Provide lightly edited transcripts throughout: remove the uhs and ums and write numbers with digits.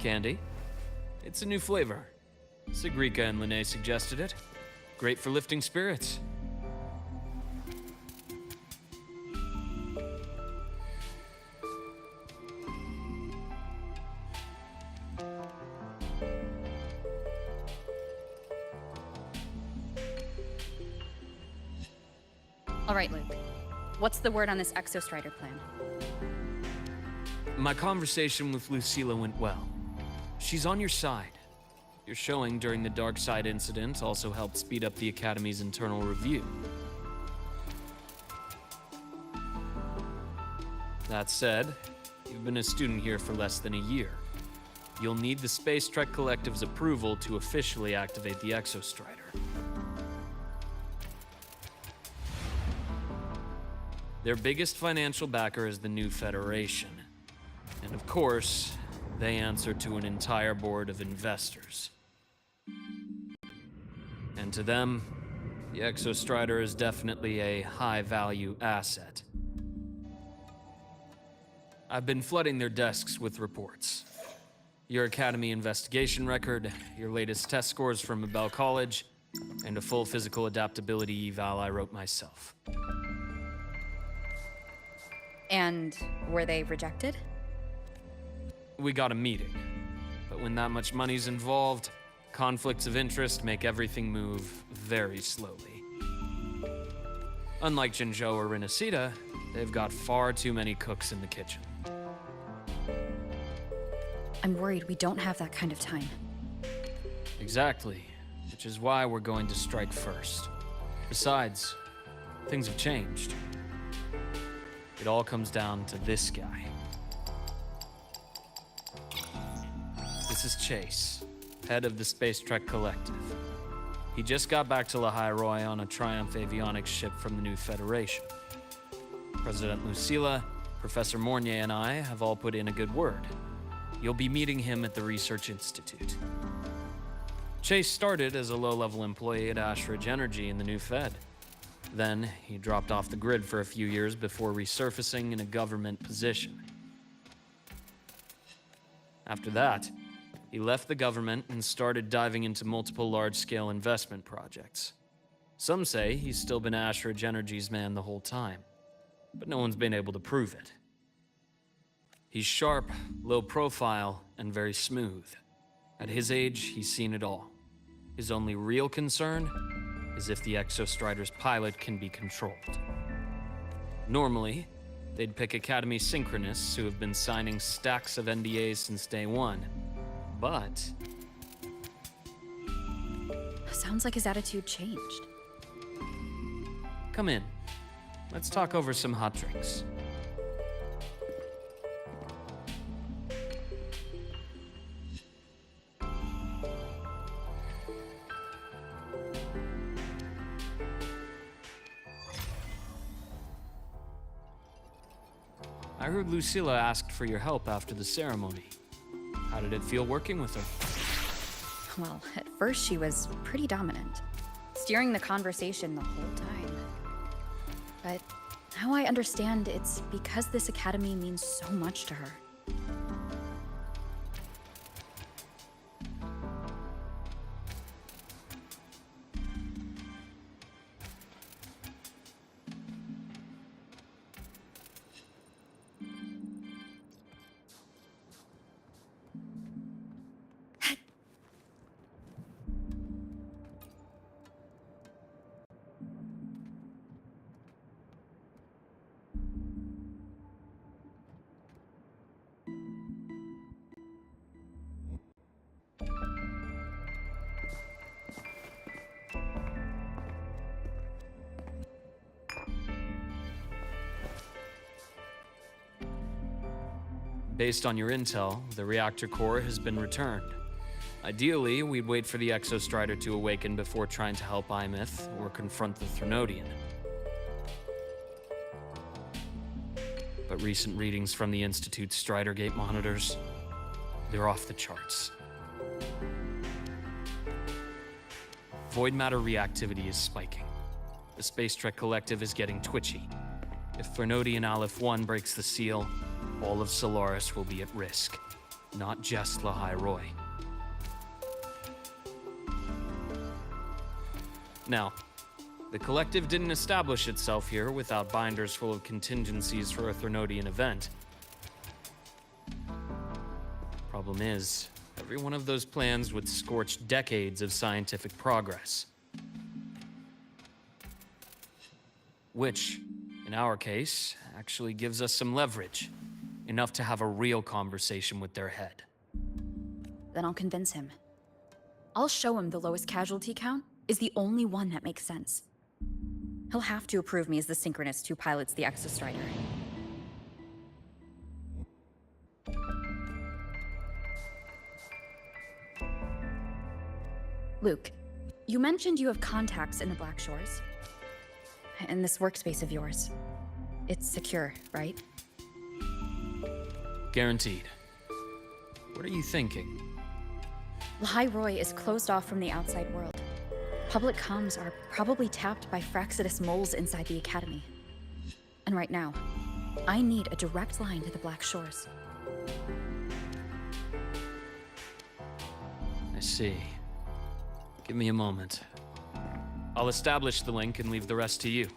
candy. It's a new flavor. Sigrika and Lene suggested it. Great for lifting spirits. All right, Luke. What's the word on this Exostrider plan? My conversation with Lucilla went well. She's on your side. Your showing during the Dark Side incident also helped speed up the Academy's internal review. That said, you've been a student here for less than a year. You'll need the Space Trek Collective's approval to officially activate the Exostrider. Their biggest financial backer is the New Federation. And of course, they answer to an entire board of investors. And to them, the Exostrider is definitely a high-value asset. I've been flooding their desks with reports. Your Academy investigation record, your latest test scores from Abel College, and a full physical adaptability eval I wrote myself. And were they rejected? We got a meeting, but when that much money's involved, conflicts of interest make everything move very slowly. Unlike Jinzhou or Rinasita, they've got far too many cooks in the kitchen. I'm worried we don't have that kind of time. Exactly, which is why we're going to strike first. Besides, things have changed. It all comes down to this guy. This is Chase, head of the Space Trek Collective. He just got back to Lahai on a Triumph avionics ship from the New Federation. President Lucilla, Professor Mornier, and I have all put in a good word. You'll be meeting him at the Research Institute. Chase started as a low-level employee at Ashridge Energy in the New Fed. Then, he dropped off the grid for a few years before resurfacing in a government position. After that, he left the government and started diving into multiple large-scale investment projects. Some say he's still been Ashridge Energy's man the whole time, but no one's been able to prove it. He's sharp, low profile, and very smooth. At his age, he's seen it all. His only real concern is if the Exostrider's pilot can be controlled. Normally, they'd pick Academy Synchronists who have been signing stacks of NDAs since day one. But Sounds like his attitude changed. come in. Let's talk over some hot drinks. I heard Lucilla asked for your help after the ceremony. How did it feel working with her? Well, at first she was pretty dominant, steering the conversation the whole time. But now I understand it's because this academy means so much to her. Based on your intel, the reactor core has been returned. Ideally, we'd wait for the Exostrider to awaken before trying to help Imyth or confront the Threnodian. But recent readings from the Institute's Strider Gate monitors, they're off the charts. Void matter reactivity is spiking. The Space Trek Collective is getting twitchy. If Threnodian Aleph 1 breaks the seal, all of Solaris will be at risk. not just Lahai Roy. Now, the Collective didn't establish itself here without binders full of contingencies for a Threnodian event. Problem is, every one of those plans would scorch decades of scientific progress. Which, in our case, actually gives us some leverage. Enough to have a real conversation with their head. Then I'll convince him. I'll show him the lowest casualty count is the only one that makes sense. He'll have to approve me as the synchronist who pilots the Exostrider. Luke, you mentioned you have contacts in the Black Shores. And this workspace of yours. It's secure, right? Guaranteed. What are you thinking? Lahai Roy is closed off from the outside world. Public comms are probably tapped by Fraxidus moles inside the Academy. And right now, I need a direct line to the Black Shores. I see. Give me a moment. I'll establish the link and leave the rest to you.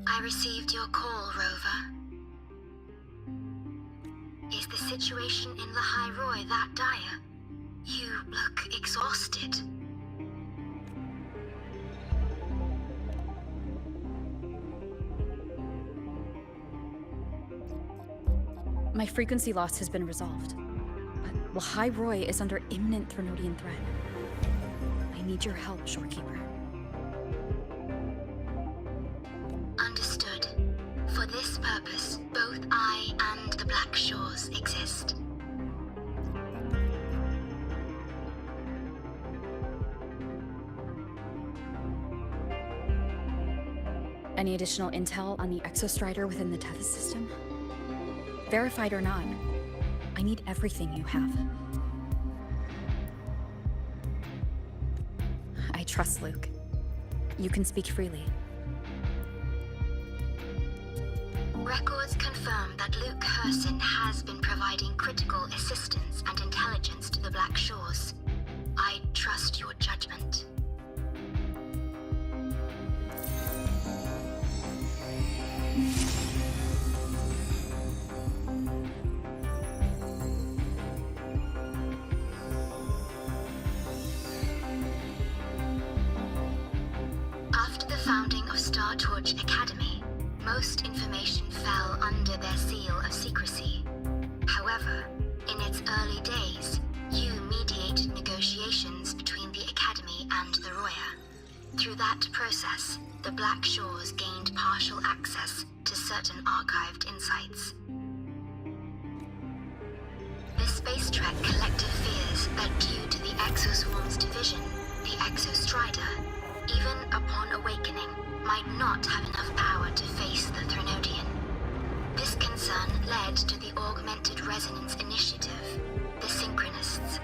I received your call, Rover. Is the situation in Lahai Roy that dire? You look exhausted. My frequency loss has been resolved. But Lahai Roy is under imminent Threnodian threat. I need your help, Shorekeeper. Understood. For this purpose, both I and the Black Shores exist. Any additional intel on the Exostrider within the Tethys system? Verified or not, I need everything you have. I trust Luke. You can speak freely. Records confirm that Luke Herson has been providing critical assistance and intelligence to the Black Shores. I trust your judgment. After the founding of Star Torch Academy, most information fell under their seal of secrecy. However, in its early days, you mediated negotiations between the Academy and the Roya. Through that process, the Black Shores gained partial access to certain archived insights. The Space Trek Collective fears that due to the Exoswarm's division, the Exostrider, even upon awakening, might not have enough power to face the Threnodian. This concern led to the Augmented Resonance Initiative, the Synchronists.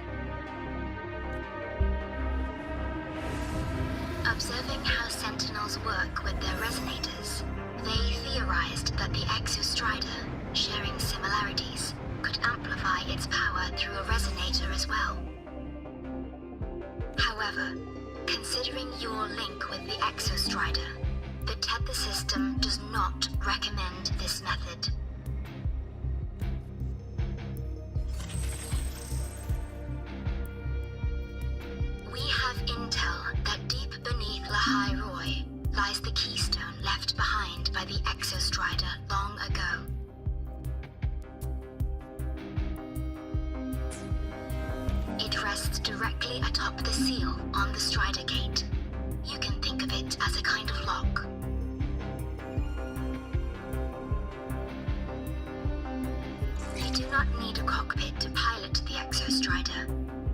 Observing how Sentinels work with their resonators, they theorized that the Exostrider, sharing similarities, could amplify its power through a resonator as well. However, considering your link with the Exostrider, the Tether system does not recommend this method. We have intel that deep beneath Lahai Roy lies the keystone left behind by the Exostrider long ago. It rests directly atop the seal on the Strider Gate. You can think of it as a kind of lock. You do not need a cockpit to pilot the Exostrider.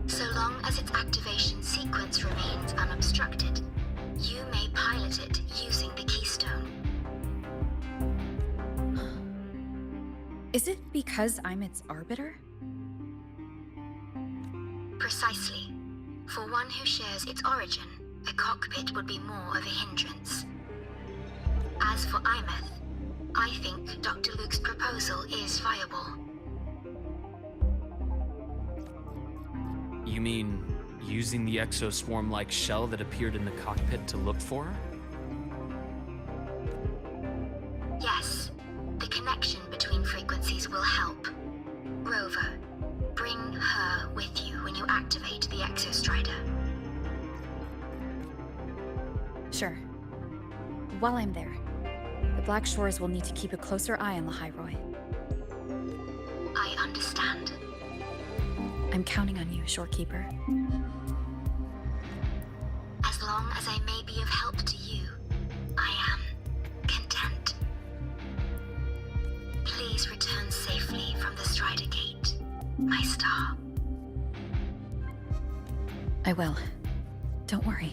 So long as its activation sequence remains unobstructed, you may pilot it using the keystone. Is it because I'm its arbiter? Precisely. For one who shares its origin, a cockpit would be more of a hindrance. As for Imeth, I think Dr. Luke's proposal is viable. You mean using the exoswarm-like shell that appeared in the cockpit to look for her? Yes, the connection between frequencies will help. Rover, bring her with you when you activate the Exostrider. Sure. While I'm there, the Black Shores will need to keep a closer eye on Lahairoi. I understand. I'm counting on you, Shorekeeper. As long as I may be of help to you, I am content. Please return safely from the Strider Gate, my star. I will. Don't worry.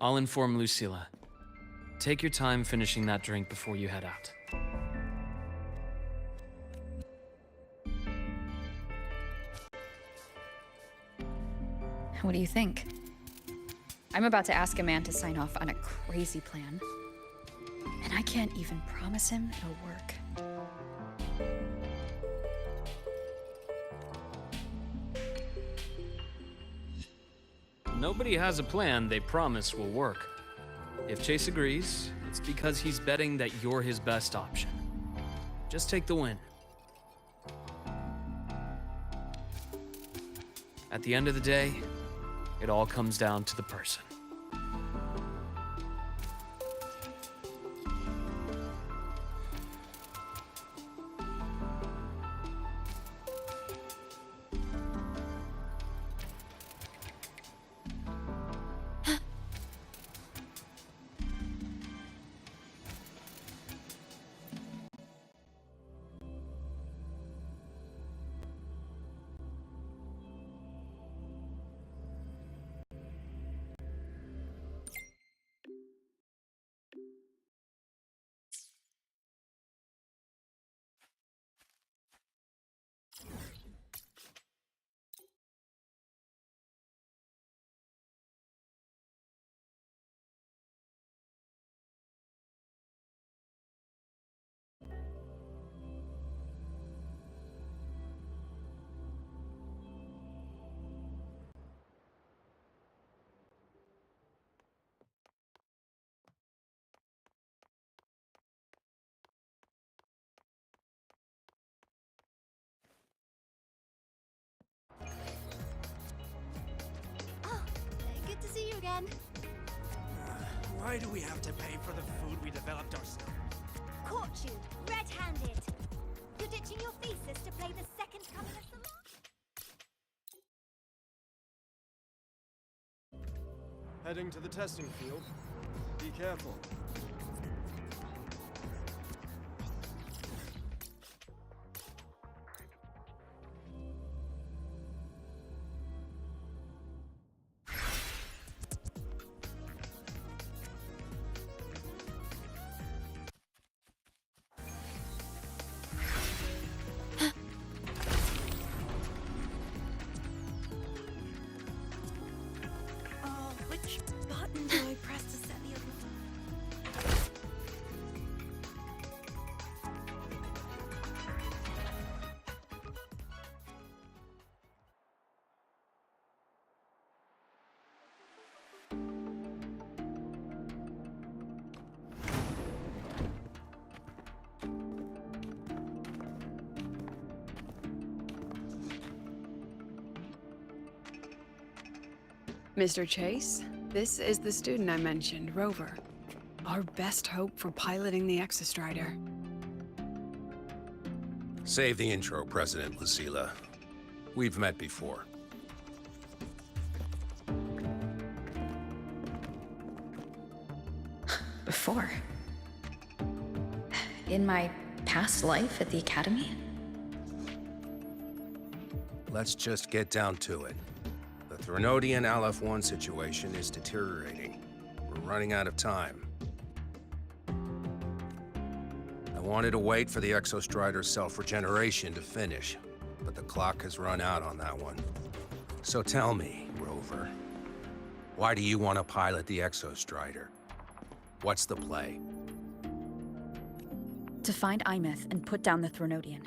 I'll inform Lucilla. Take your time finishing that drink before you head out. What do you think? I'm about to ask a man to sign off on a crazy plan. And I can't even promise him it'll work. Nobody has a plan they promise will work. If Chase agrees, it's because he's betting that you're his best option. Just take the win. At the end of the day, it all comes down to the person. Oh, good to see you again. Why do we have to pay for the food we developed ourselves? Caught you, red-handed. You're ditching your thesis to play the second coming of the Lord. Heading to the testing field. Be careful. Which button do I press to set the other? Mr. Chase, this is the student I mentioned, Rover. Our best hope for piloting the Exostrider. Save the intro, President Lucilla. We've met before. before. In my past life at the Academy? Let's just get down to it. The Threnodian LF-1 situation is deteriorating. We're running out of time. I wanted to wait for the Exostrider's self-regeneration to finish, but the clock has run out on that one. So tell me, Rover, why do you want to pilot the Exostrider? What's the play? To find Imeth and put down the Threnodian.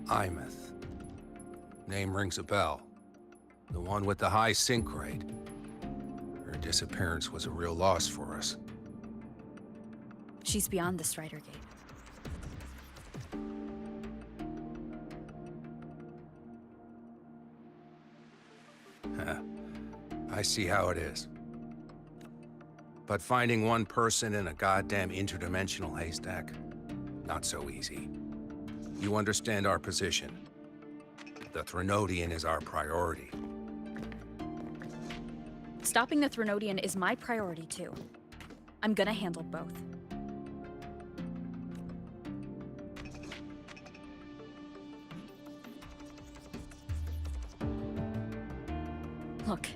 Imeth. Name rings a bell. The one with the high sync rate. Her disappearance was a real loss for us. She's beyond the Strider Gate. I see how it is. But finding one person in a goddamn interdimensional haystack, not so easy. You understand our position. The Threnodian is our priority. Stopping the Threnodian is my priority too. I'm gonna handle both. Look,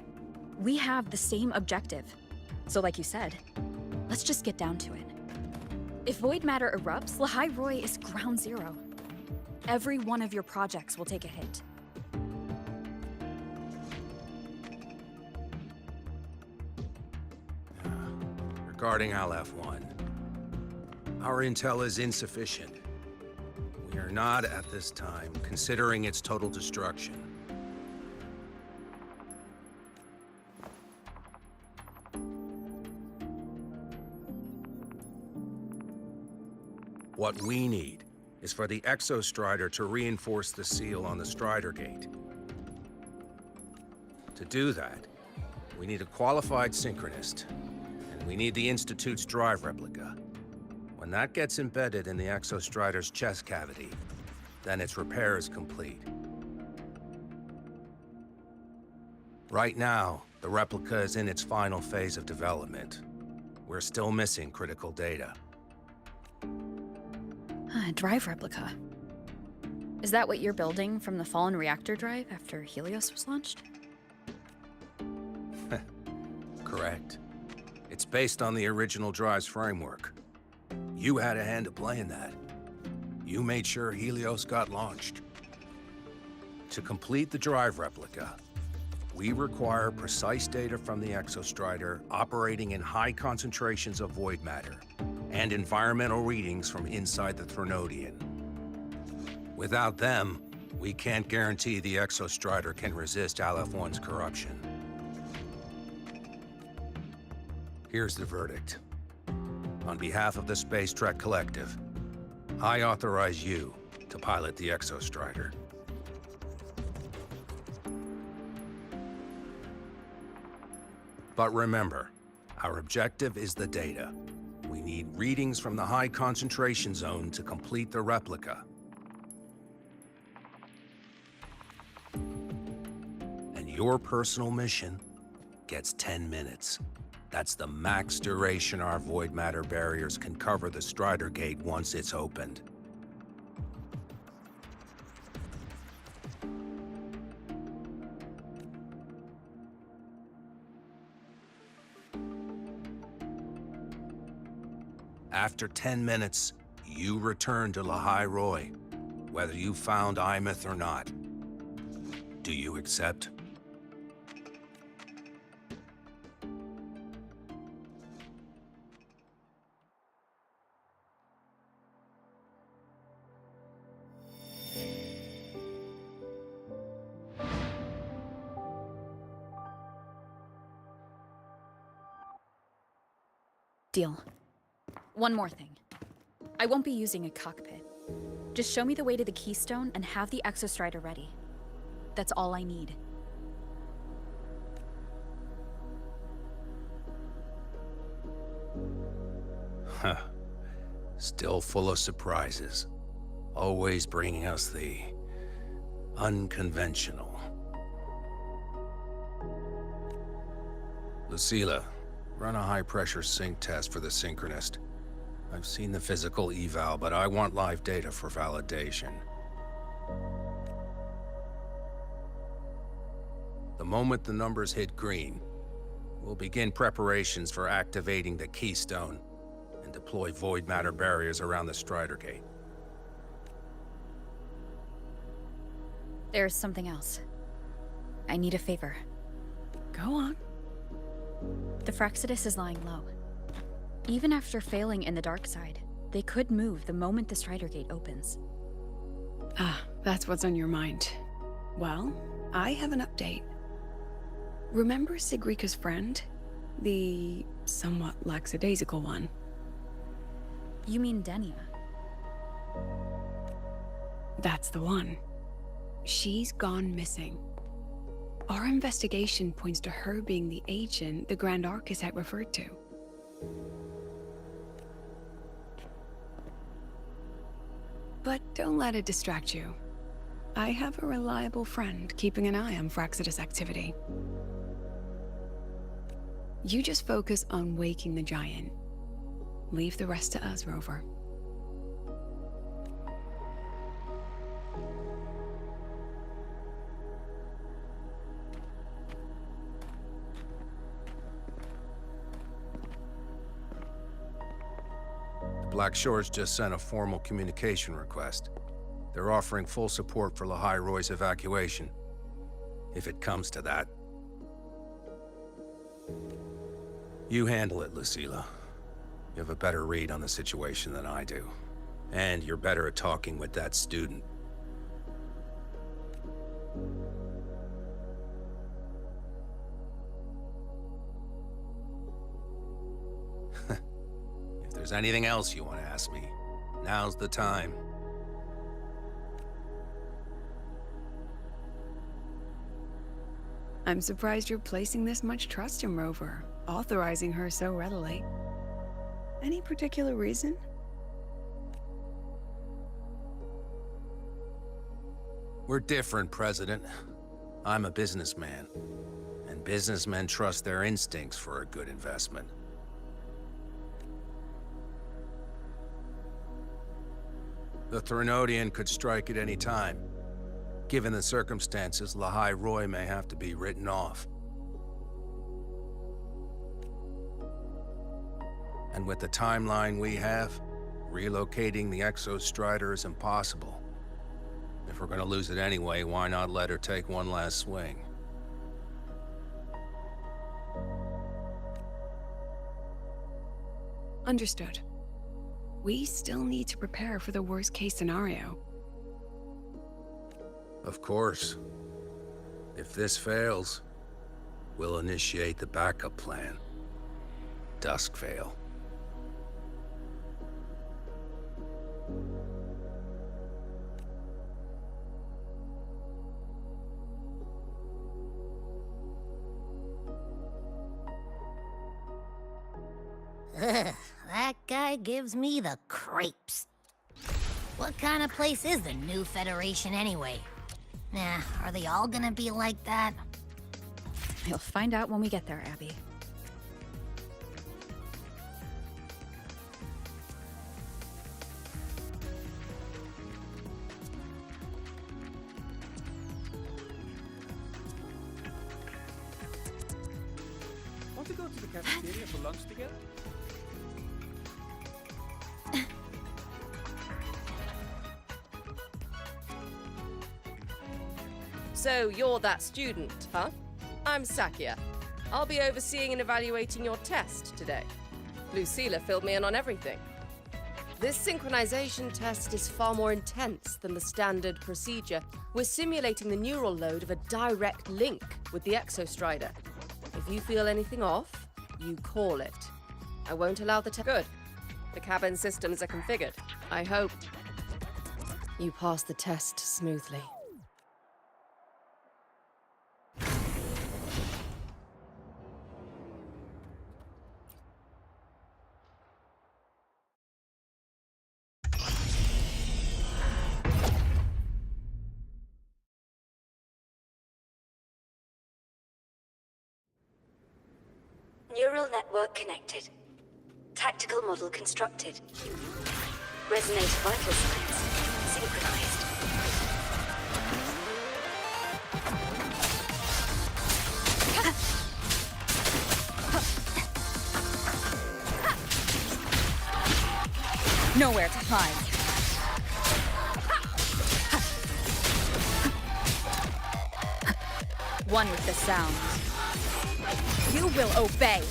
we have the same objective. So like you said, let's just get down to it. If void matter erupts, Lahai Roy is ground zero. Every one of your projects will take a hit. Regarding LF-1, our intel is insufficient. We are not, at this time, considering its total destruction. What we need is for the Exostrider to reinforce the seal on the Strider Gate. To do that, we need a qualified synchronist, and we need the Institute's drive replica. When that gets embedded in the Exostrider's chest cavity, then its repair is complete. Right now, the replica is in its final phase of development. We're still missing critical data. Drive replica. Is that what you're building from the fallen reactor drive after Helios was launched? Correct. It's based on the original drive's framework. You had a hand to play in that. You made sure Helios got launched. To complete the drive replica, we require precise data from the Exostrider operating in high concentrations of void matter, and environmental readings from inside the Threnodian. Without them, we can't guarantee the Exostrider can resist LF-1's corruption. Here's the verdict. On behalf of the Space Trek Collective, I authorize you to pilot the Exostrider. But remember, our objective is the data. We need readings from the high concentration zone to complete the replica. And your personal mission gets 10 minutes. That's the max duration our void matter barriers can cover the Strider Gate once it's opened. After 10 minutes, you return to Lahai Roy, whether you found Imeth or not. Do you accept? Deal. One more thing. I won't be using a cockpit. Just show me the way to the Keystone and have the Exostrider ready. That's all I need. Huh. Still full of surprises. Always bringing us the unconventional. Lucilla, run a high-pressure sync test for the Synchronist. I've seen the physical eval, but I want live data for validation. The moment the numbers hit green, we'll begin preparations for activating the Keystone and deploy void matter barriers around the Strider Gate. There's something else. I need a favor. Go on. The Fraccidus is lying low. Even after failing in the dark side, they could move the moment the Strider Gate opens. Ah, that's what's on your mind. Well, I have an update. Remember Sigrika's friend? The somewhat lackadaisical one. You mean Denia? That's the one. She's gone missing. Our investigation points to her being the agent the Grand Architect referred to. But don't let it distract you. I have a reliable friend keeping an eye on Fraccidus activity. You just focus on waking the giant. Leave the rest to us, Rover. Black Shores just sent a formal communication request. They're offering full support for Lahai Roy's evacuation, if it comes to that. You handle it, Lucilla. You have a better read on the situation than I do. And you're better at talking with that student. If there's anything else you want to ask me, now's the time. I'm surprised you're placing this much trust in Rover, authorizing her so readily. Any particular reason? We're different, President. I'm a businessman, and businessmen trust their instincts for a good investment. The Threnodian could strike at any time. Given the circumstances, Lahai Roy may have to be written off. And with the timeline we have, relocating the Exostrider is impossible. If we're gonna lose it anyway, why not let her take one last swing? Understood. We still need to prepare for the worst-case scenario. Of course. If this fails, we'll initiate the backup plan. Duskvale. Ugh, that guy gives me the creeps. What kind of place is the new Federation anyway? Nah, are they all gonna be like that? You'll find out when we get there, Abby. Want to go to the cafeteria for lunch together? So you're that student, huh? I'm Sakia. I'll be overseeing and evaluating your test today. Lucilla filled me in on everything. This synchronization test is far more intense than the standard procedure. We're simulating the neural load of a direct link with the Exostrider. If you feel anything off, you call it. I won't allow the test. Good. The cabin systems are configured. I hope you pass the test smoothly. Neural network connected. Tactical model constructed. Resonate vital signs synchronized. Nowhere to hide. One with the sound. You will obey.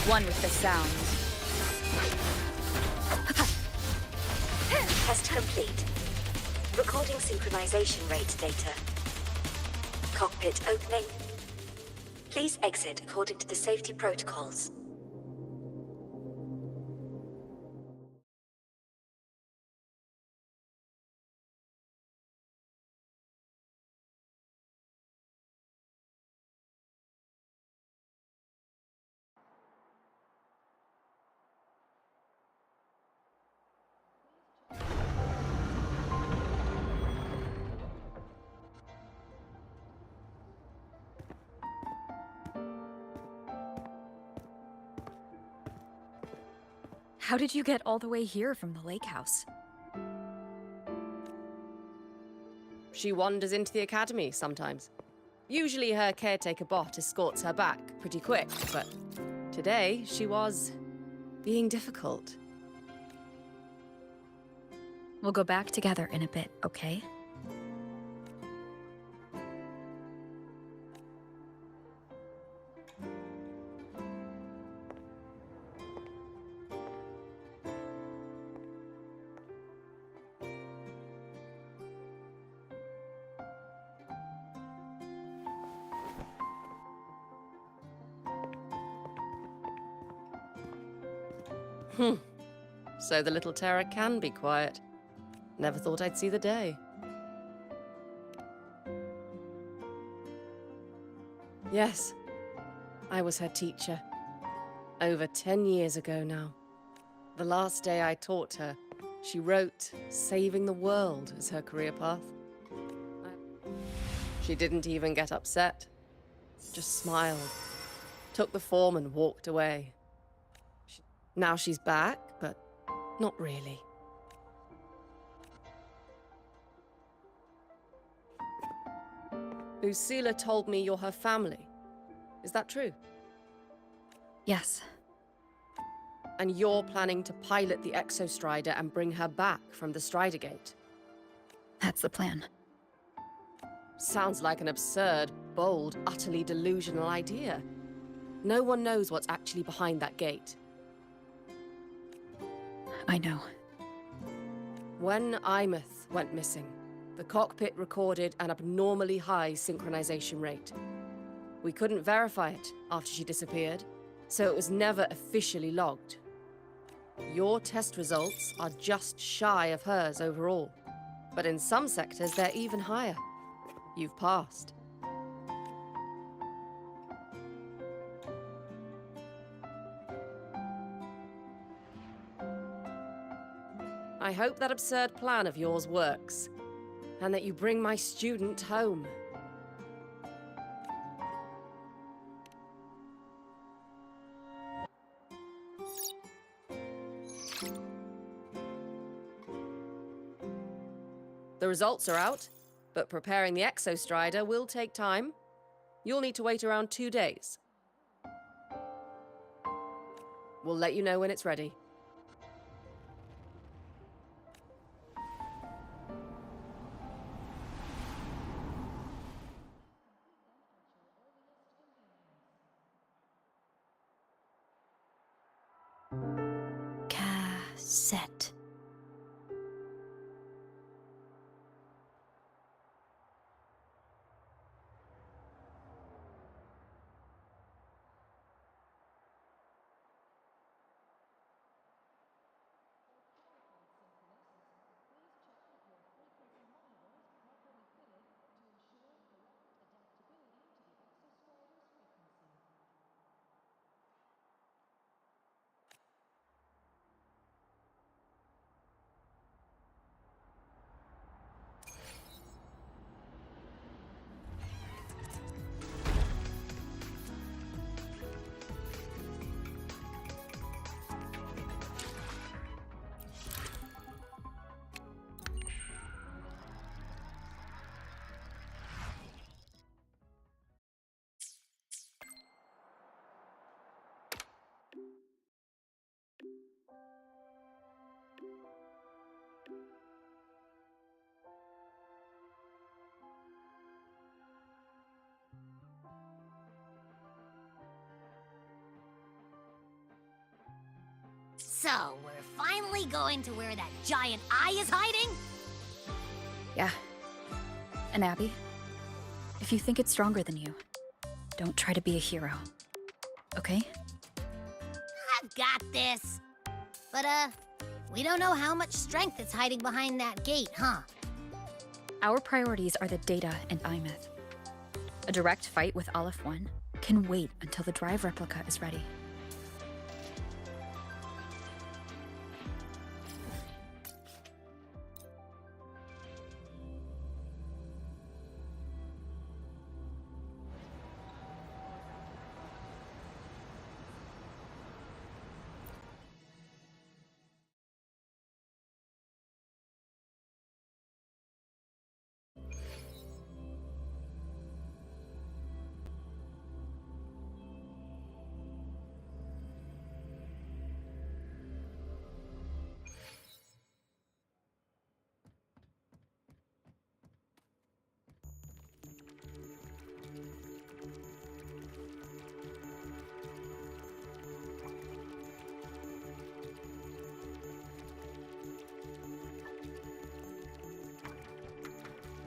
One with the sound. Test complete. Recording synchronization rate data. Cockpit opening. Please exit according to the safety protocols. How did you get all the way here from the lake house? She wanders into the academy sometimes. Usually her caretaker bot escorts her back pretty quick, but today she was being difficult. We'll go back together in a bit, okay? So the little terror can be quiet. Never thought I'd see the day. Yes, I was her teacher. Over 10 years ago now. The last day I taught her, she wrote saving the world as her career path. She didn't even get upset. Just smiled, took the form and walked away. Now she's back, but not really. Lucilla told me you're her family. Is that true? Yes. And you're planning to pilot the Exostrider and bring her back from the Strider Gate? That's the plan. Sounds like an absurd, bold, utterly delusional idea. No one knows what's actually behind that gate. I know. When Imeth went missing, the cockpit recorded an abnormally high synchronization rate. We couldn't verify it after she disappeared, so it was never officially logged. Your test results are just shy of hers overall, but in some sectors they're even higher. You've passed. I hope that absurd plan of yours works, and that you bring my student home. The results are out, but preparing the Exostrider will take time. You'll need to wait around 2 days. We'll let you know when it's ready. Cassette. So, we're finally going to where that giant eye is hiding? Yeah. And Abby, if you think it's stronger than you, don't try to be a hero. Okay? I've got this. But, we don't know how much strength is hiding behind that gate, huh? Our priorities are the data and IMETH. A direct fight with Aleph 1 can wait until the drive replica is ready.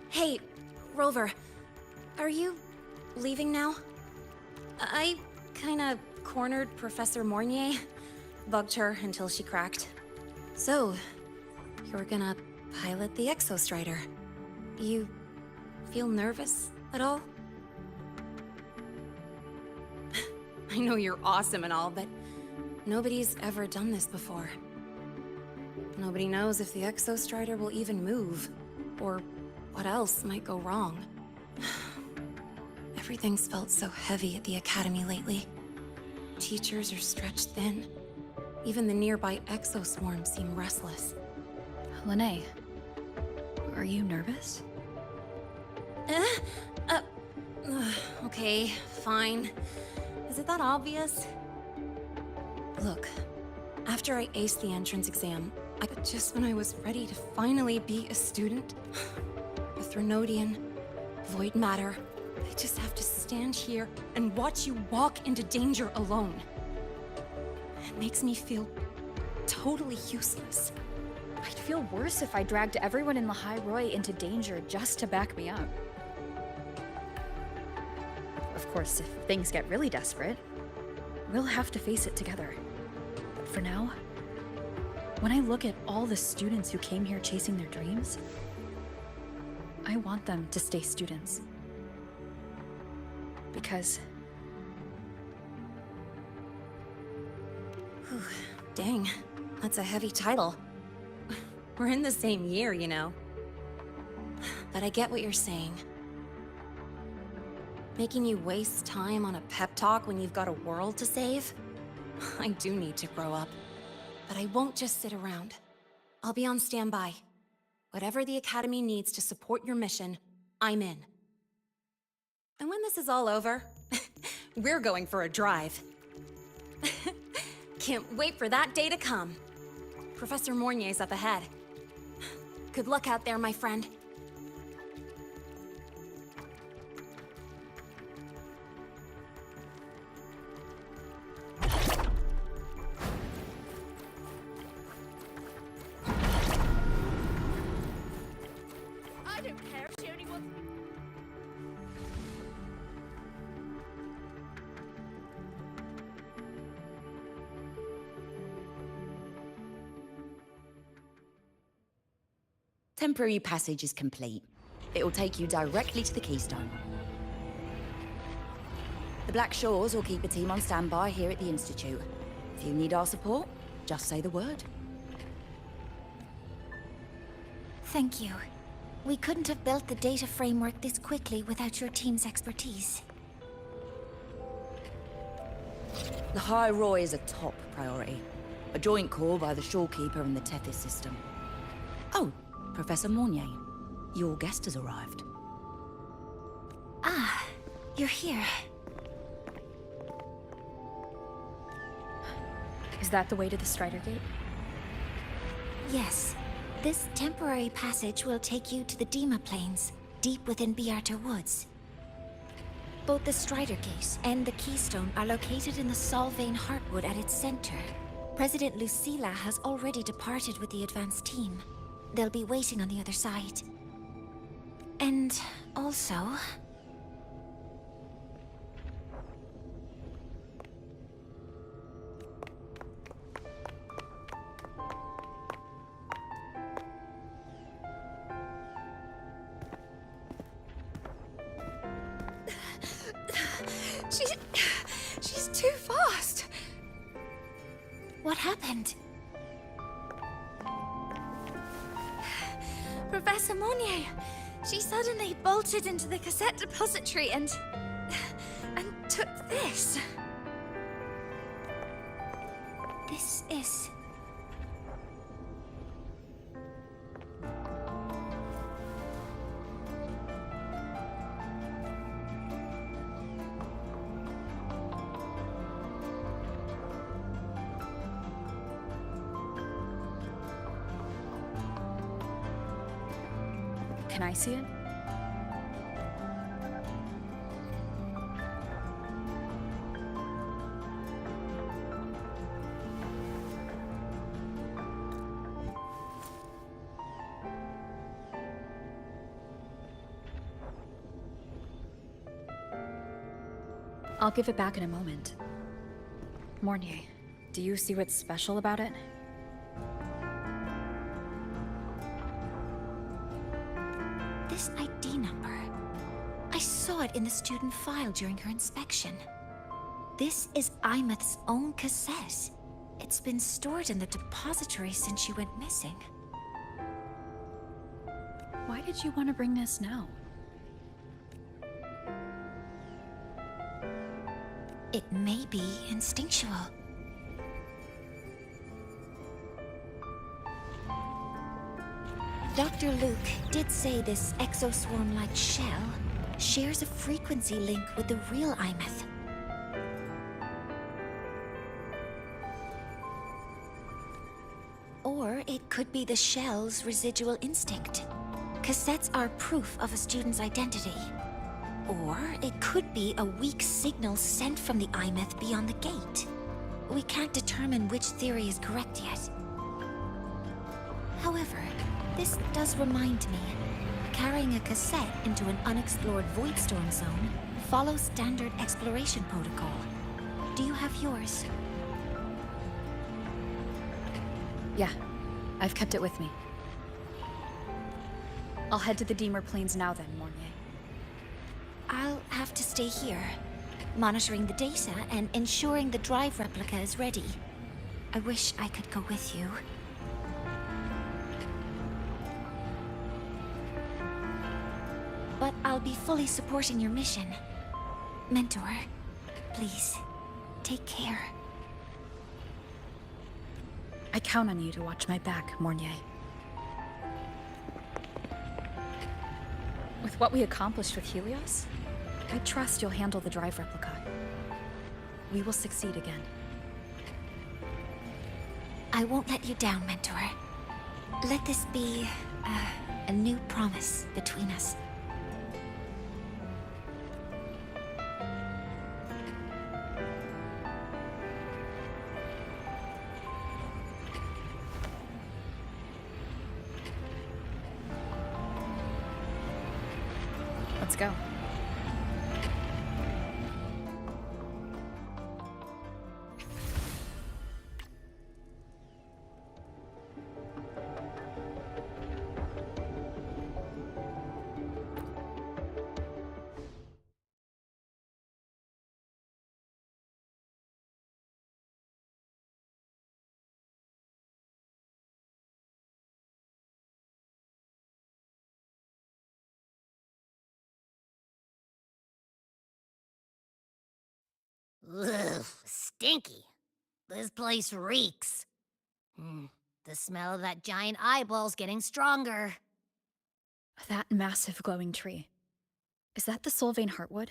Hey, Rover, are you leaving now? I kinda cornered Professor Mornier, bugged her until she cracked. So, you're gonna pilot the Exostrider. You feel nervous at all? I know you're awesome and all, but nobody's ever done this before. Nobody knows if the Exostrider will even move, or what else might go wrong. Everything's felt so heavy at the Academy lately. Teachers are stretched thin. Even the nearby exoswarms seem restless. Lene, are you nervous? Okay, fine. Is it that obvious? Look, after I aced the entrance exam, just when I was ready to finally be a student, a Threnodian, void matter, I just have to stand here and watch you walk into danger alone. It makes me feel totally useless. I'd feel worse if I dragged everyone in Lahai Roi into danger just to back me up. Of course, if things get really desperate, we'll have to face it together. But for now, when I look at all the students who came here chasing their dreams, I want them to stay students. Because... Whew, dang, that's a heavy title. We're in the same year, you know. But I get what you're saying. Making you waste time on a pep talk when you've got a world to save? I do need to grow up. But I won't just sit around. I'll be on standby. Whatever the Academy needs to support your mission, I'm in. And when this is all over, we're going for a drive. Can't wait for that day to come. Professor Mornier's up ahead. Good luck out there, my friend. I don't care if she only wants... Temporary passage is complete. It'll take you directly to the Keystone. The Black Shores will keep a team on standby here at the Institute. If you need our support, just say the word. Thank you. We couldn't have built the data framework this quickly without your team's expertise. Lahai Roi is a top priority. A joint call by the Shorekeeper and the Tethys system. Oh, Professor Mornier, your guest has arrived. Ah, you're here. Is that the way to the Strider Gate? Yes. This temporary passage will take you to the Dima Plains, deep within Biarta Woods. Both the Strider Gate and the Keystone are located in the Solvane Heartwood at its center. President Lucilla has already departed with the advance team. They'll be waiting on the other side. And also... She's too fast. What happened? Professor Monnier, she suddenly bolted into the cassette depository and took this. This is... Can I see it? I'll give it back in a moment. Mornier, do you see what's special about it? This ID number. I saw it in the student file during her inspection. This is Imeth's own cassette. It's been stored in the depository since she went missing. Why did you want to bring this now? It may be instinctual. Dr. Luke did say this exoswarm-like shell shares a frequency link with the real Imeth. Or it could be the shell's residual instinct. Cassettes are proof of a student's identity. Or it could be a weak signal sent from the Imeth beyond the gate. We can't determine which theory is correct yet. However, this does remind me, carrying a cassette into an unexplored Voidstorm zone follows standard exploration protocol. Do you have yours? Yeah, I've kept it with me. I'll head to the Deemer Plains now then, Mornier. I'll have to stay here, monitoring the data and ensuring the drive replica is ready. I wish I could go with you. But I'll be fully supporting your mission. Mentor, please, take care. I count on you to watch my back, Mornier. With what we accomplished with Helios, I trust you'll handle the drive replica. We will succeed again. I won't let you down, Mentor. Let this be a new promise between us. Let's go. Ugh, stinky. This place reeks. The smell of that giant eyeball's getting stronger. That massive glowing tree. Is that the Solvane Heartwood?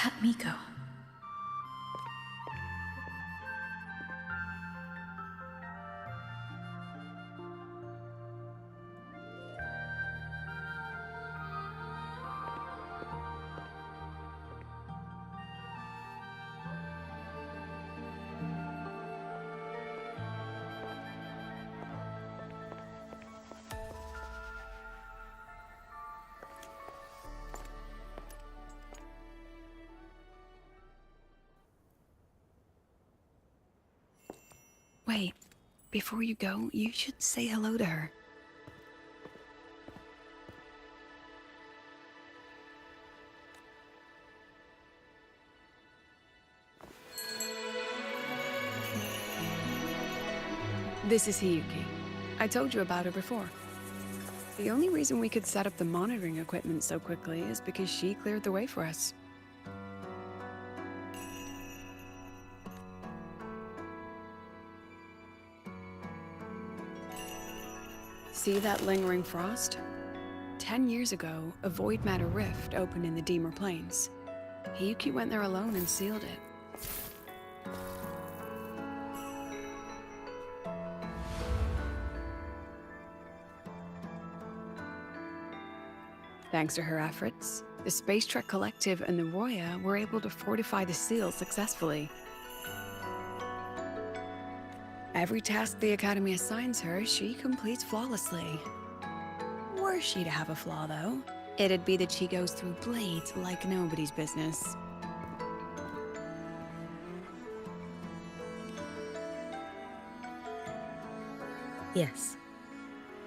Let me go. Wait, before you go, you should say hello to her. This is Hiyuki. I told you about her before. The only reason we could set up the monitoring equipment so quickly is because she cleared the way for us. See that lingering frost? 10 years ago, a void matter rift opened in the Deemer Plains. Hiyuki went there alone and sealed it. Thanks to her efforts, the Space Trek Collective and the Roya were able to fortify the seal successfully. Every task the Academy assigns her, she completes flawlessly. Were she to have a flaw, though, it'd be that she goes through blades like nobody's business. Yes.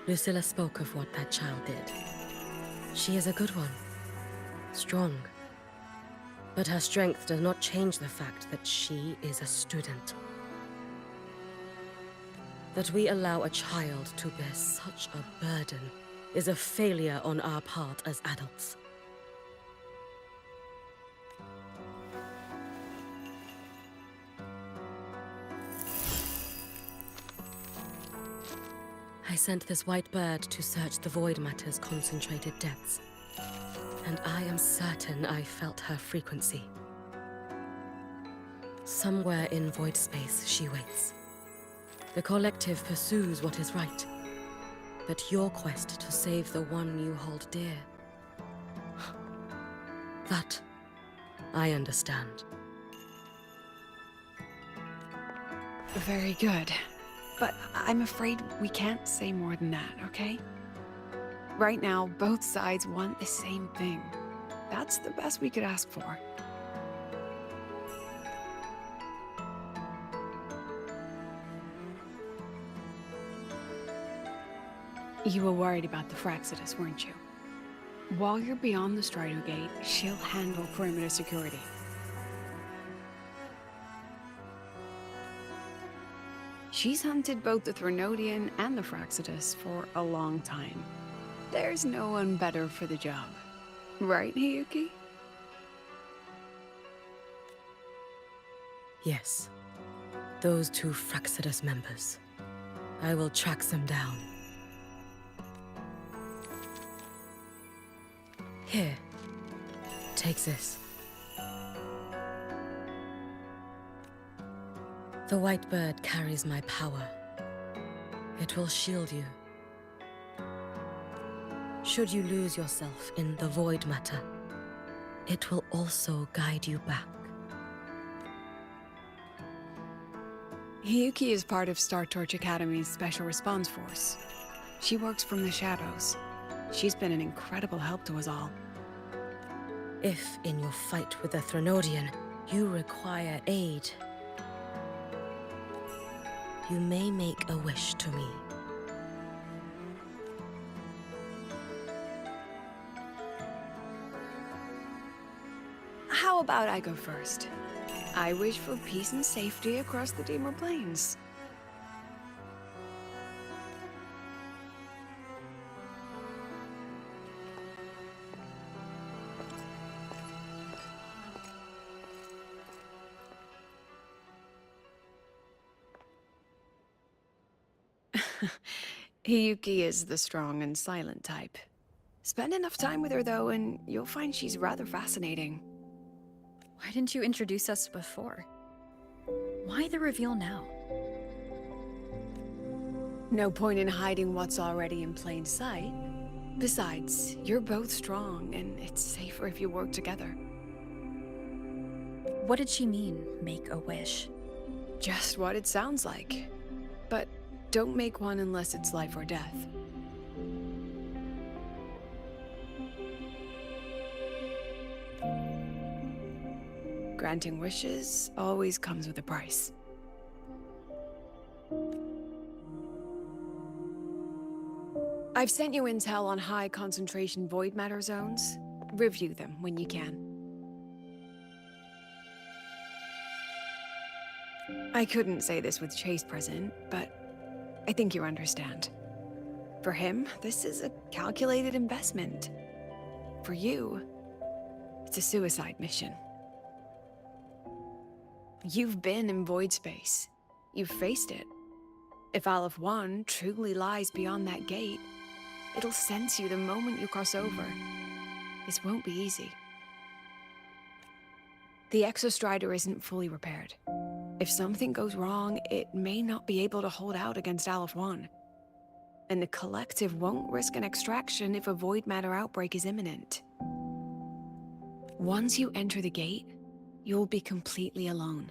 Lucilla spoke of what that child did. She is a good one. Strong. But her strength does not change the fact that she is a student. That we allow a child to bear such a burden is a failure on our part as adults. I sent this white bird to search the Void Matter's concentrated depths, and I am certain I felt her frequency. Somewhere in void space, she waits. The Collective pursues what is right, but your quest to save the one you hold dear... that, I understand. Very good. But I'm afraid we can't say more than that, okay? Right now, both sides want the same thing. That's the best we could ask for. You were worried about the Fraxidus, weren't you? While you're beyond the Strido Gate, she'll handle perimeter security. She's hunted both the Threnodian and the Fraxidus for a long time. There's no one better for the job. Right, Hiyuki? Yes. Those two Fraxidus members. I will track them down. Here. Take this. The white bird carries my power. It will shield you. Should you lose yourself in the void matter, it will also guide you back. Hiyuki is part of Star Torch Academy's Special Response Force. She works from the shadows. She's been an incredible help to us all. If, in your fight with the Threnodian, you require aid, you may make a wish to me. How about I go first? I wish for peace and safety across the Deemer Plains. Hiyuki is the strong and silent type. Spend enough time with her, though, and you'll find she's rather fascinating. Why didn't you introduce us before? Why the reveal now? No point in hiding what's already in plain sight. Besides, you're both strong, and it's safer if you work together. What did she mean, make a wish? Just what it sounds like. But don't make one unless it's life or death. Granting wishes always comes with a price. I've sent you intel on high concentration void matter zones. Review them when you can. I couldn't say this with Chase present, but I think you understand. For him, this is a calculated investment. For you, it's a suicide mission. You've been in void space. You've faced it. If Aleph 1 truly lies beyond that gate, it'll sense you the moment you cross over. This won't be easy. The Exostrider isn't fully repaired. If something goes wrong, it may not be able to hold out against Aleph 1. And the Collective won't risk an extraction if a void matter outbreak is imminent. Once you enter the gate, you'll be completely alone.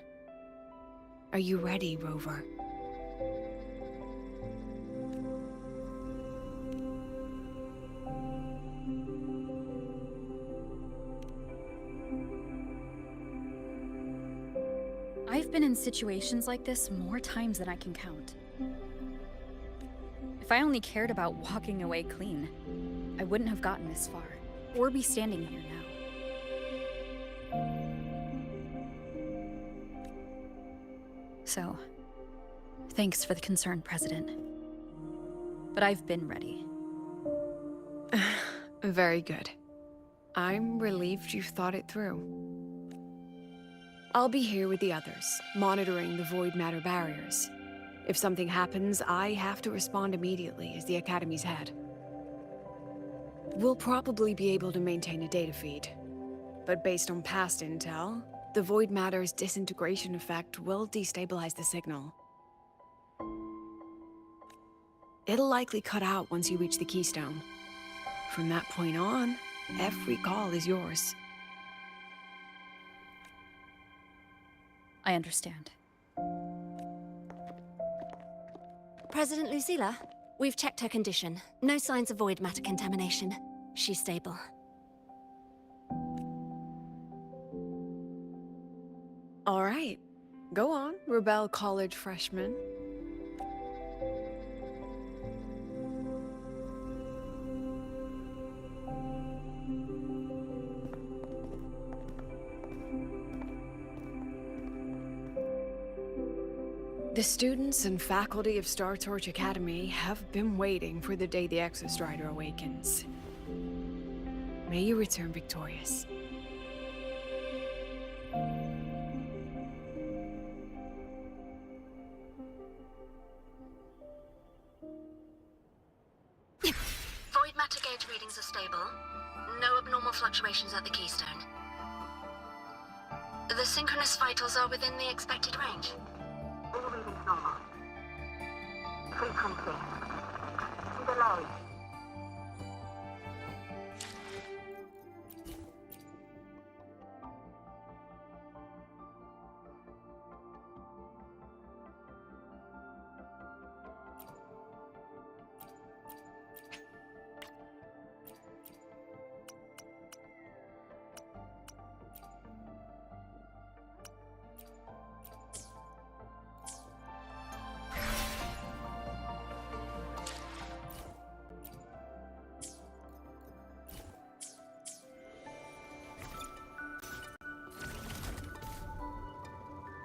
Are you ready, Rover? I've been in situations like this more times than I can count. If I only cared about walking away clean, I wouldn't have gotten this far, or be standing here now. So, thanks for the concern, President. But I've been ready. Very good. I'm relieved you've thought it through. I'll be here with the others, monitoring the void matter barriers. If something happens, I have to respond immediately as the Academy's head. We'll probably be able to maintain a data feed, but based on past intel, the void matter's disintegration effect will destabilize the signal. It'll likely cut out once you reach the keystone. From that point on, every call is yours. I understand. President Lucilla, we've checked her condition. No signs of void matter contamination. She's stable. All right. Go on, Rebel College freshman. The students and faculty of Star Torch Academy have been waiting for the day the Exostrider awakens. May you return victorious. Void matter gauge readings are stable. No abnormal fluctuations at the keystone. The synchronous vitals are within the expected range. All readings normal. Frequency. Delay.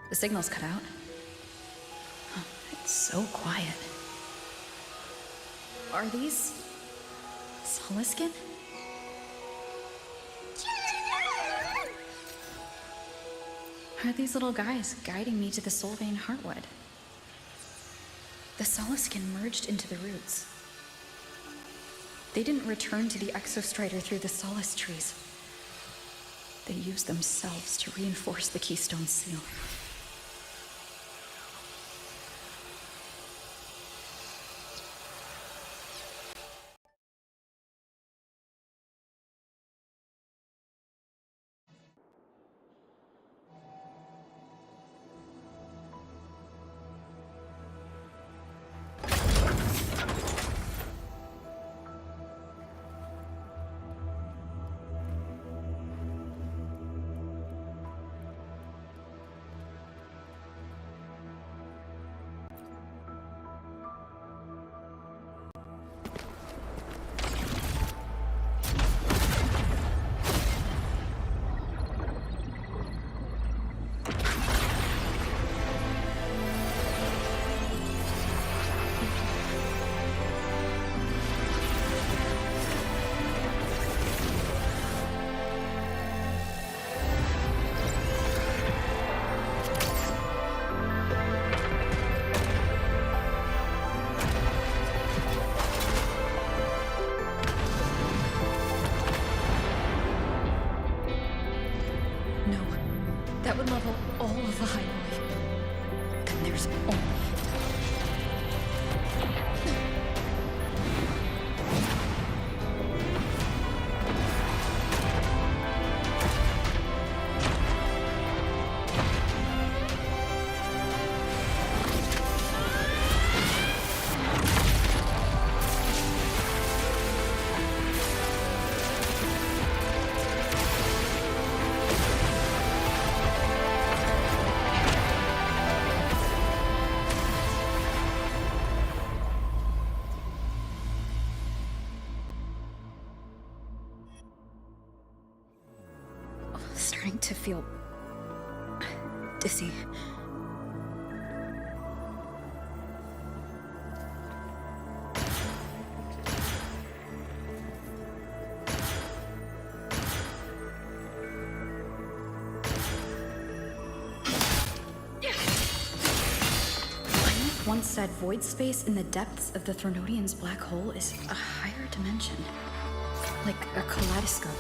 The signal's cut out. Huh, it's so quiet. Are these... Soliskin? Are these little guys guiding me to the Soulvein Heartwood? The Soliskin merged into the roots. They didn't return to the Exostrider through the Solace trees. they use themselves to reinforce the Keystone Seal. That would level all of the High Roy. Then there's only... Starting to feel dizzy. Once said void space in the depths of the Threnodian's black hole is a higher dimension. Like a kaleidoscope.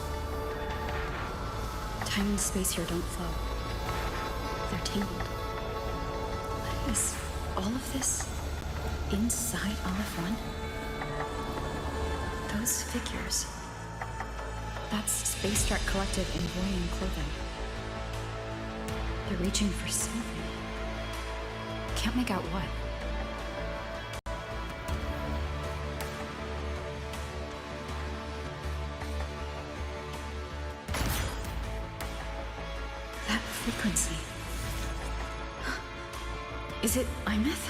Time and space here don't flow. They're tangled. Is all of this inside Aleph 1? Those figures. That's Space Trek Collective in Voyant clothing. They're reaching for something. Can't make out what. Frequency. Is it Imeth?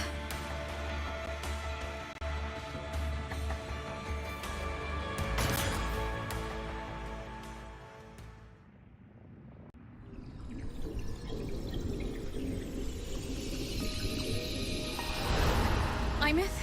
Imeth?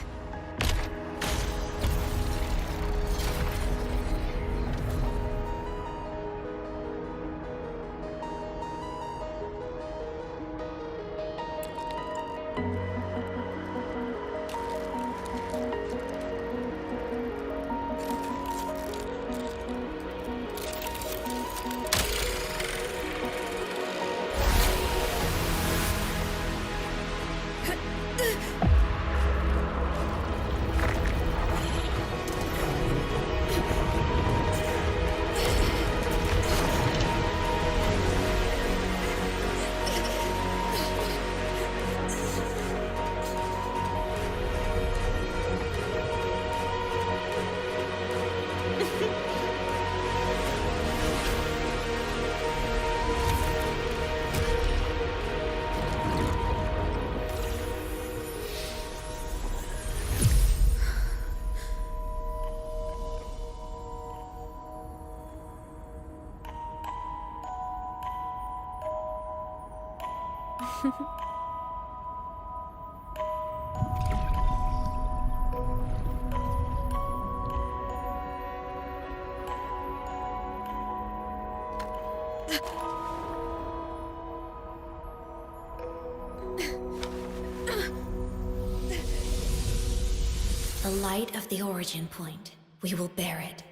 The light of the origin point. We will bear it.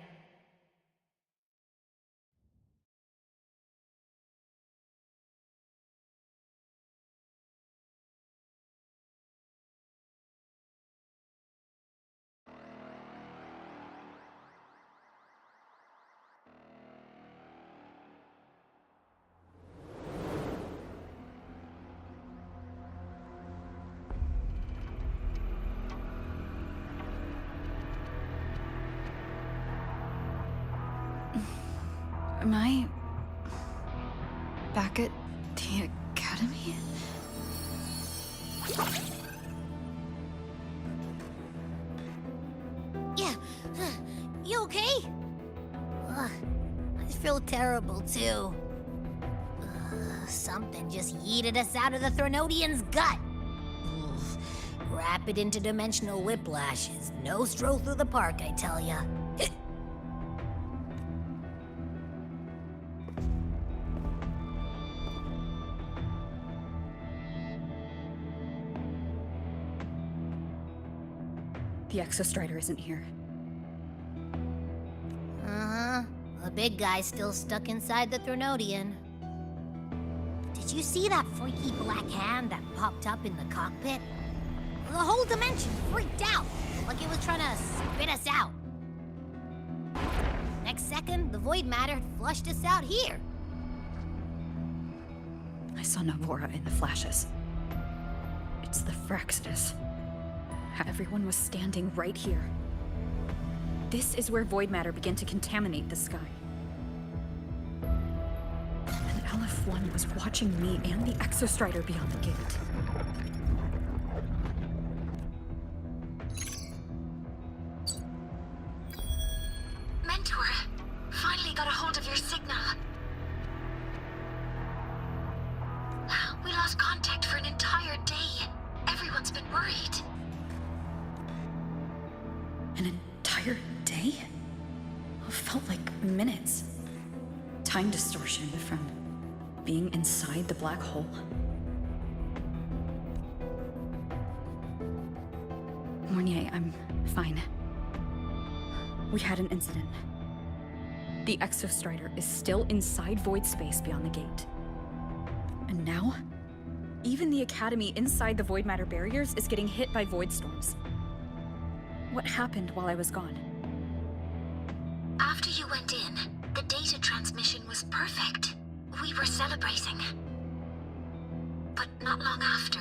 Am I back at the academy? Yeah, you okay? Ugh, I feel terrible too. Something just yeeted us out of the Threnodian's gut. Oof. Rapid interdimensional whiplash is no stroll through the park, I tell ya. The Exostrider isn't here. Uh-huh. The big guy's still stuck inside the Threnodian. Did you see that freaky black hand that popped up in the cockpit? The whole dimension freaked out, like it was trying to spit us out. Next second, the void matter had flushed us out here. I saw Navora in the flashes. It's the Fraxidus. Everyone was standing right here. This is where void matter began to contaminate the sky. And LF1 was watching me and the Exostrider beyond the gate. Mentor, finally got a hold of your signal. We lost contact for an entire day. Everyone's been worried. An entire day? It felt like minutes. Time distortion from being inside the black hole. Mornier, I'm fine. We had an incident. The Exostrider is still inside void space beyond the gate. And now, even the Academy inside the void matter barriers is getting hit by void storms. What happened while I was gone? After you went in, the data transmission was perfect. We were celebrating. But not long after,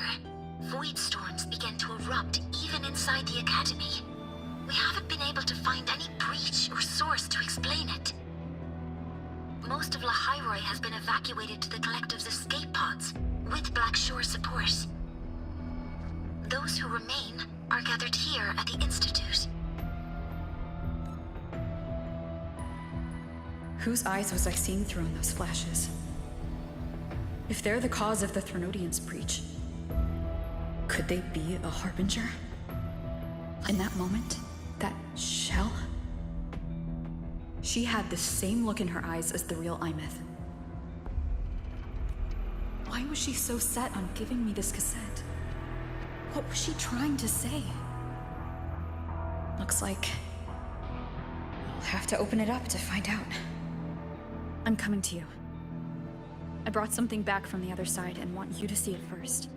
void storms began to erupt even inside the Academy. We haven't been able to find any breach or source to explain it. Most of Lahairoi has been evacuated to the Collective's escape pods, with Black Shore support. Those who remain are gathered here at the Institute. Whose eyes was I seeing through in those flashes? If they're the cause of the Threnodian's breach, could they be a harbinger? In that moment, that shell? She had the same look in her eyes as the real Imeth. Why was she so set on giving me this cassette? What was she trying to say? Looks like I'll have to open it up to find out. I'm coming to you. I brought something back from the other side and want you to see it first.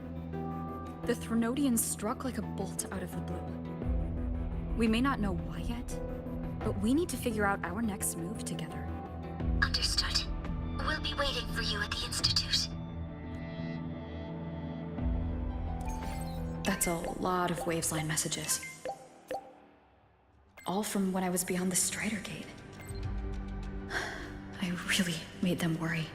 The Threnodian struck like a bolt out of the blue. We may not know why yet, but we need to figure out our next move together. Understood. We'll be waiting for you at the Institute. That's a lot of Wavesline messages. All from when I was beyond the Strider Gate. I really made them worry.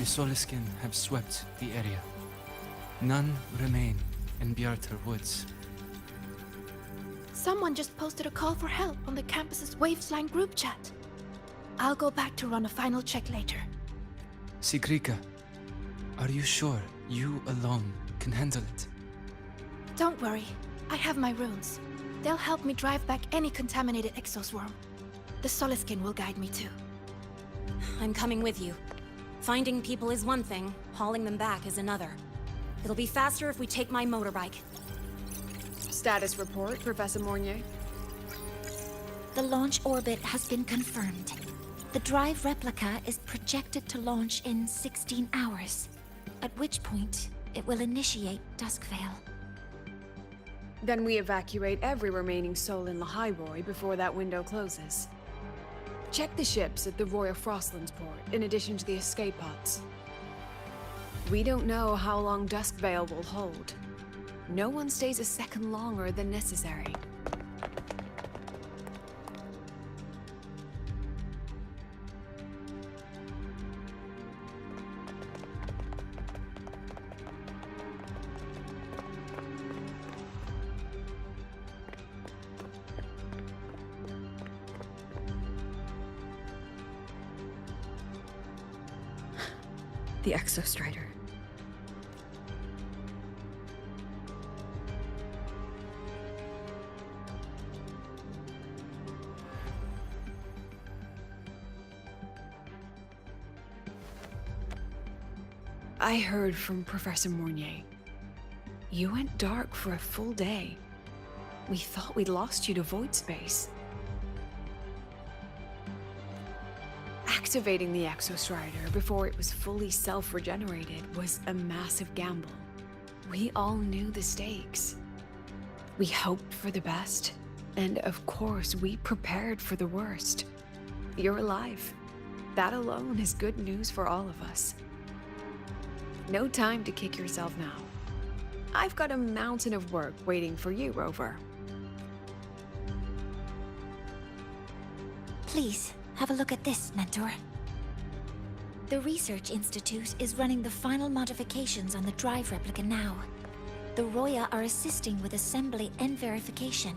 The Soliskin have swept the area. None remain in Bjartar Woods. Someone just posted a call for help on the campus's Wavesline group chat. I'll go back to run a final check later. Sigrika, are you sure you alone can handle it? Don't worry, I have my runes. They'll help me drive back any contaminated exoswarm. The Soliskin will guide me too. I'm coming with you. Finding people is one thing, hauling them back is another. It'll be faster if we take my motorbike. Status report, Professor Mornier. The launch orbit has been confirmed. The drive replica is projected to launch in 16 hours, at which point it will initiate Duskvale. Then we evacuate every remaining soul in Lahairoi before that window closes. Check the ships at the Royal Frostlands port, in addition to the escape pods. We don't know how long Duskvale will hold. No one stays a second longer than necessary. The Exostrider. I heard from Professor Mornier. You went dark for a full day. We thought we'd lost you to void space. Activating the Exostrider before it was fully self-regenerated was a massive gamble. We all knew the stakes. We hoped for the best, and of course we prepared for the worst. You're alive. That alone is good news for all of us. No time to kick yourself now. I've got a mountain of work waiting for you, Rover. Please, have a look at this, Mentor. The Research Institute is running the final modifications on the drive replica now. The Roya are assisting with assembly and verification.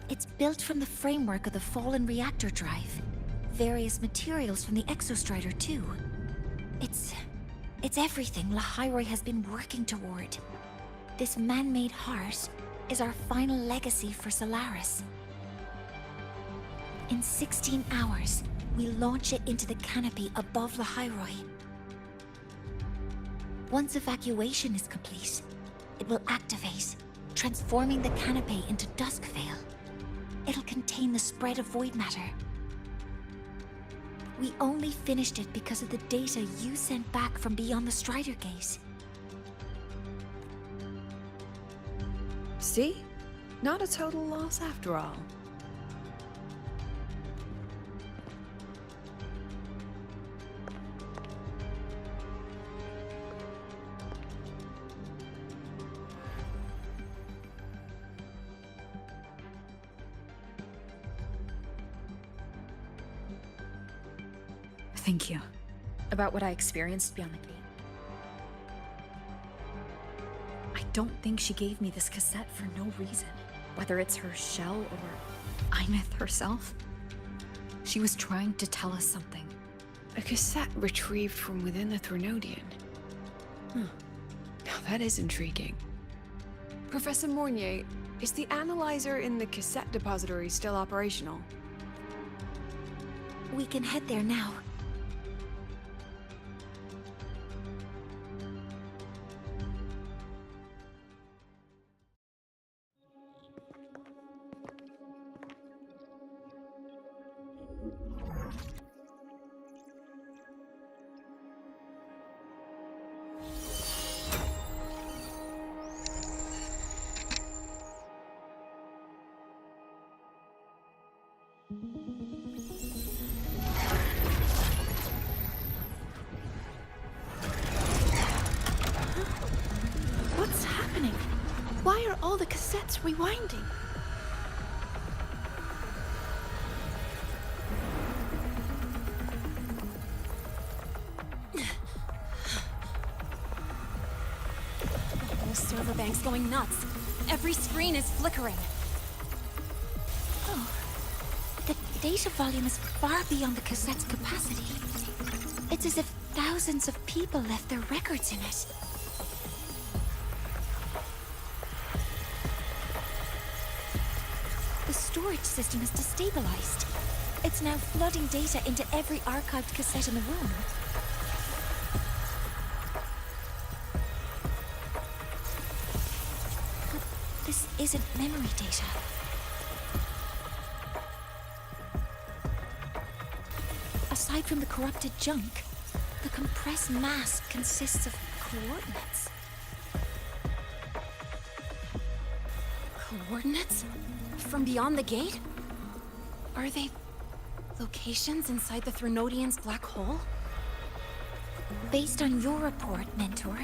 It's built from the framework of the fallen reactor drive. Various materials from the Exostrider, too. It's everything Lahairoi has been working toward. This man-made heart is our final legacy for Solaris. In 16 hours, we launch it into the canopy above Lahairoi. Once evacuation is complete, it will activate, transforming the canopy into Duskvale. It'll contain the spread of void matter. We only finished it because of the data you sent back from beyond the Strider Gate. See? Not a total loss after all. Thank you. About what I experienced beyond the gate. I don't think she gave me this cassette for no reason. Whether it's her shell or Imeth herself. She was trying to tell us something. A cassette retrieved from within the Threnodian. Now that is intriguing. Professor Mornier, is the analyzer in the cassette depository still operational? We can head there now. What's happening? Why are all the cassettes rewinding? bank's going nuts. Every screen is flickering. Oh. The data volume is far beyond the cassette's capacity. It's as if thousands of people left their records in it. The storage system is destabilized. It's now flooding data into every archived cassette in the room. But this isn't memory data. Aside from the corrupted junk, the compressed mass consists of coordinates. Coordinates? From beyond the gate? Are they locations inside the Threnodian's black hole? Based on your report, Mentor,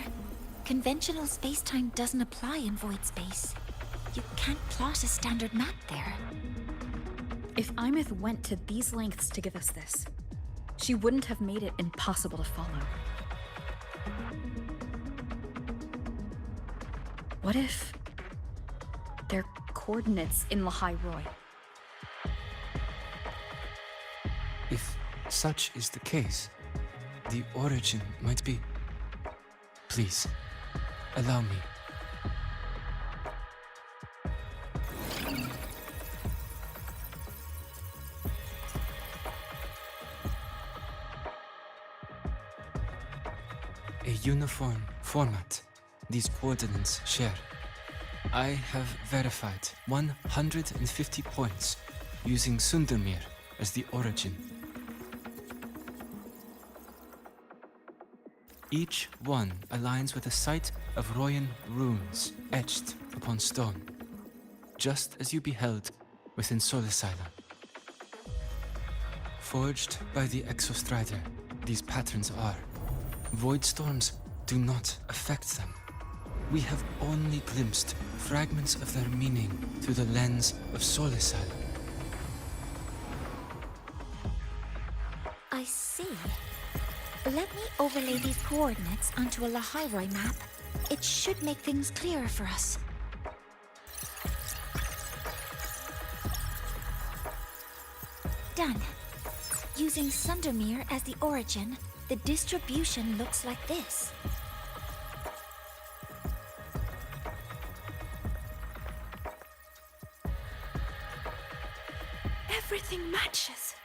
conventional space-time doesn't apply in void space. You can't plot a standard map there. If Imeth went to these lengths to give us this, she wouldn't have made it impossible to follow. What if they're coordinates in Lahai Roy? If such is the case, the origin might be... Please, allow me. A uniform format these coordinates share. I have verified 150 points using Sundermere as the origin. Each one aligns with a site of Royan runes etched upon stone, just as you beheld within Solisila. Forged by the Exostrider, these patterns are. Void storms do not affect them. We have only glimpsed fragments of their meaning through the lens of Solisila. I see. Let me overlay these coordinates onto a Lahai Roy map. It should make things clearer for us. Done. Using Sundermere as the origin, the distribution looks like this. Everything matches.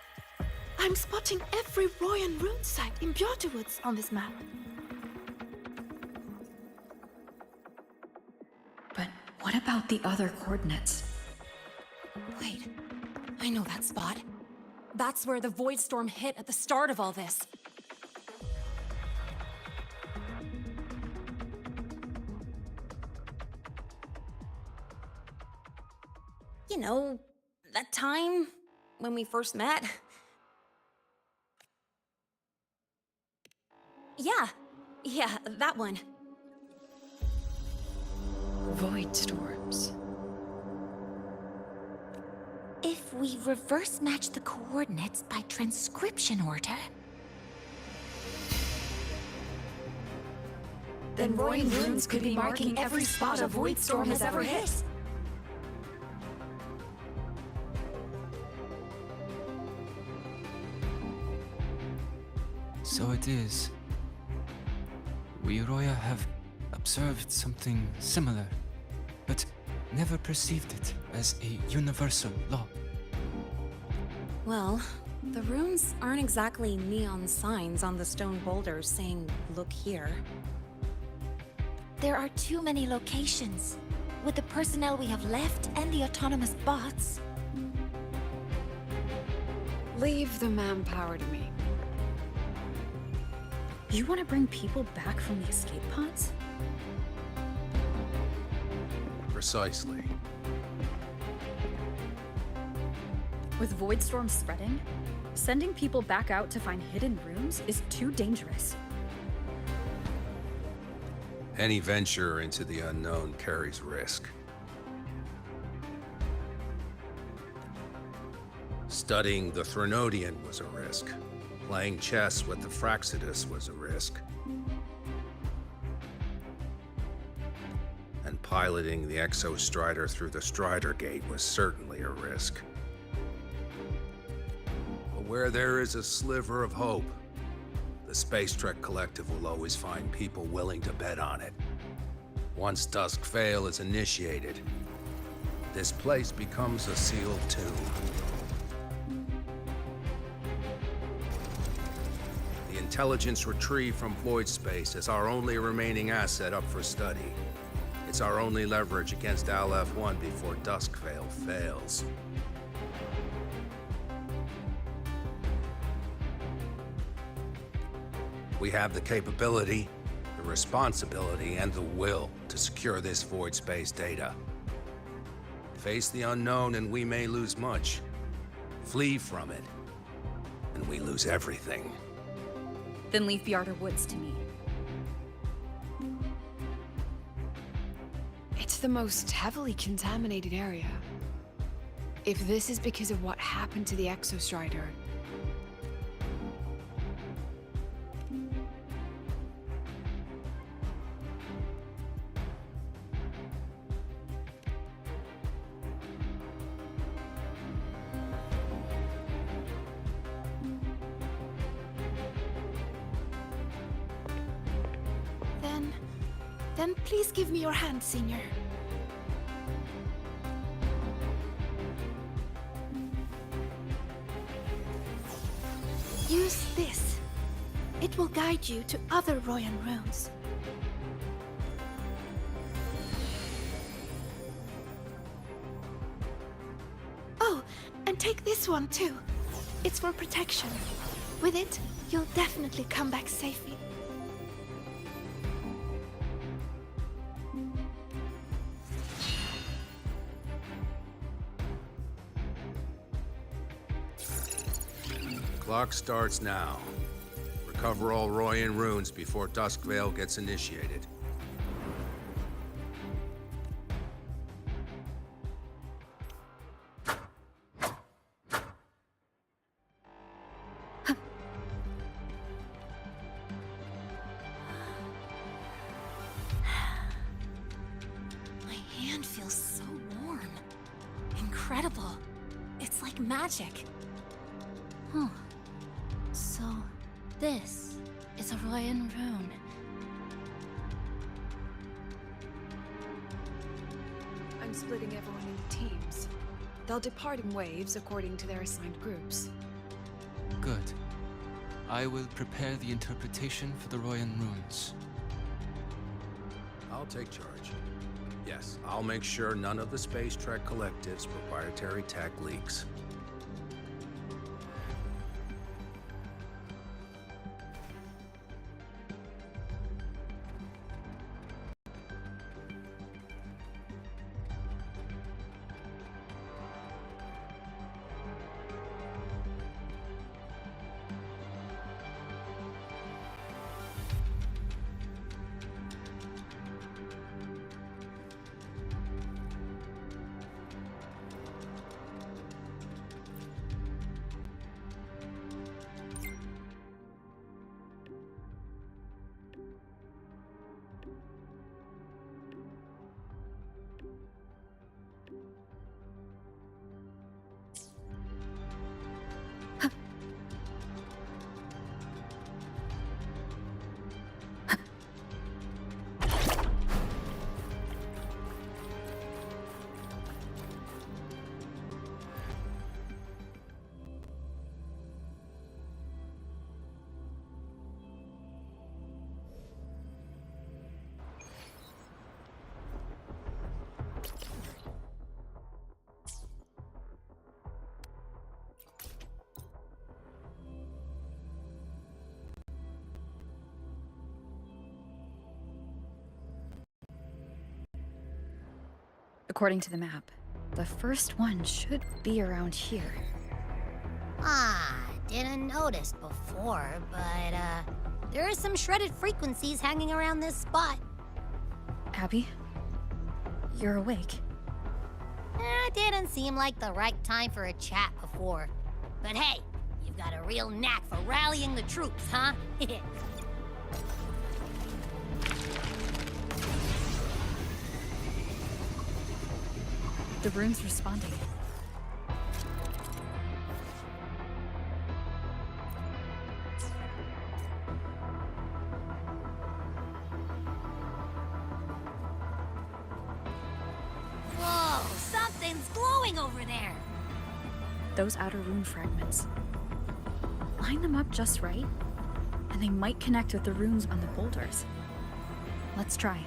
I'm spotting every Royan rune site in Bjorterwoods on this map. But what about the other coordinates? Wait, I know that spot. That's where the Void Storm hit at the start of all this. You know, that time when we first met? Yeah, that one. Void storms. If we reverse match the coordinates by transcription order... Then Royan runes could be marking every spot a Void Storm has ever hit. So it is. We Roya have observed something similar, but never perceived it as a universal law. Well, the runes aren't exactly neon signs on the stone boulders saying, "Look here." There are too many locations. With the personnel we have left and the autonomous bots... Leave the manpower to me. You want to bring people back from the escape pods? Precisely. With Void Storm spreading, sending people back out to find hidden rooms is too dangerous. Any venture into the unknown carries risk. Studying the Threnodian was a risk. Playing chess with the Fraxidus was a risk. And piloting the Exostrider through the Strider Gate was certainly a risk. But where there is a sliver of hope, the Space Trek Collective will always find people willing to bet on it. Once Dusk Vale is initiated, this place becomes a sealed tomb. The intelligence retrieved from void space is our only remaining asset up for study. It's our only leverage against Aleph-1 before Dusk Vale fails. We have the capability, the responsibility, and the will to secure this void space data. Face the unknown and we may lose much. Flee from it, and we lose everything. Then leave the Outer Woods to me. It's the most heavily contaminated area. If this is because of what happened to the Exostrider, then please give me your hand, Senior. Use this. It will guide you to other Royan runes. Oh, and take this one too. It's for protection. With it, you'll definitely come back safely. Clock starts now. Recover all Royan runes before Dusk Vale gets initiated. My hand feels so warm. Incredible. It's like magic. Huh. So, this is a Royan rune. I'm splitting everyone into teams. They'll depart in waves according to their assigned groups. Good. I will prepare the interpretation for the Royan runes. I'll take charge. Yes, I'll make sure none of the Space Trek Collective's proprietary tech leaks. According to the map, the first one should be around here. Didn't notice before, but, there are some shredded frequencies hanging around this spot. Abby? You're awake. Didn't seem like the right time for a chat before. But hey, you've got a real knack for rallying the troops, huh? The rune's responding. Whoa, something's glowing over there. Those outer rune fragments. Line them up just right, and they might connect with the runes on the boulders. Let's try.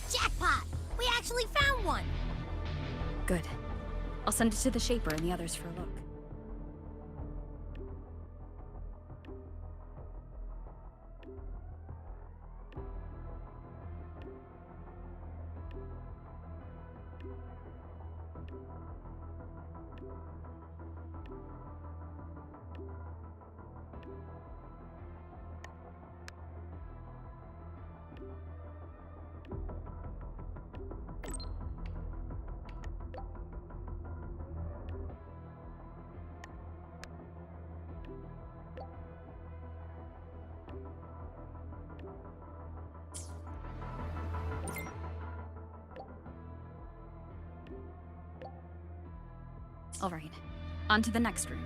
Jackpot! We actually found one! Good. I'll send it to the Shaper and the others for a look. All right, on to the next room.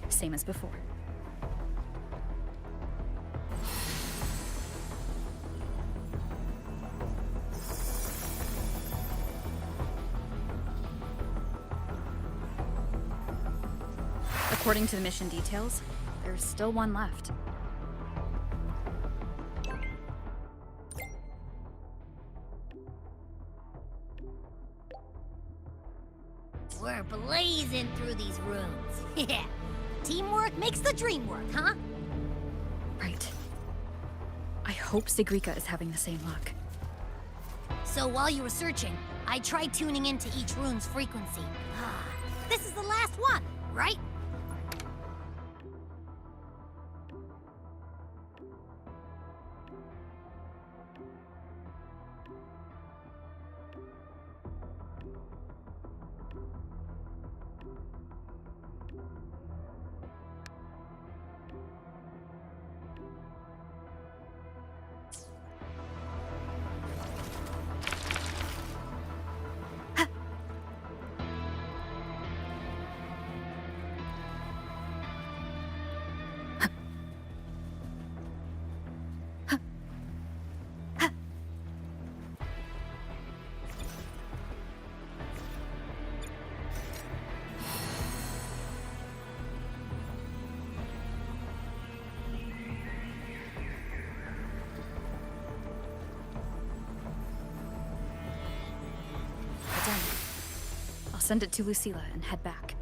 Same as before. According to the mission details, there's still one left. We're blazing through these rooms. Yeah. Teamwork makes the dream work, huh? Right. I hope Sigrika is having the same luck. So while you were searching, I tried tuning into each rune's frequency. This is the last one, right? Done. I'll send it to Lucilla and head back.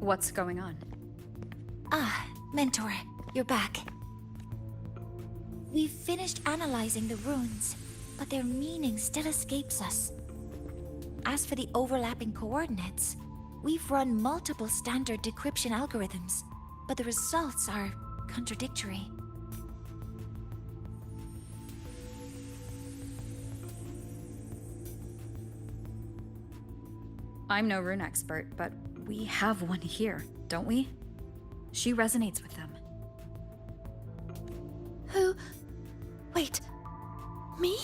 What's going on? Ah, Mentor, you're back. We've finished analyzing the runes, but their meaning still escapes us. As for the overlapping coordinates, we've run multiple standard decryption algorithms, but the results are contradictory. I'm no rune expert, but we have one here, don't we? She resonates with them. Who? Wait. Me?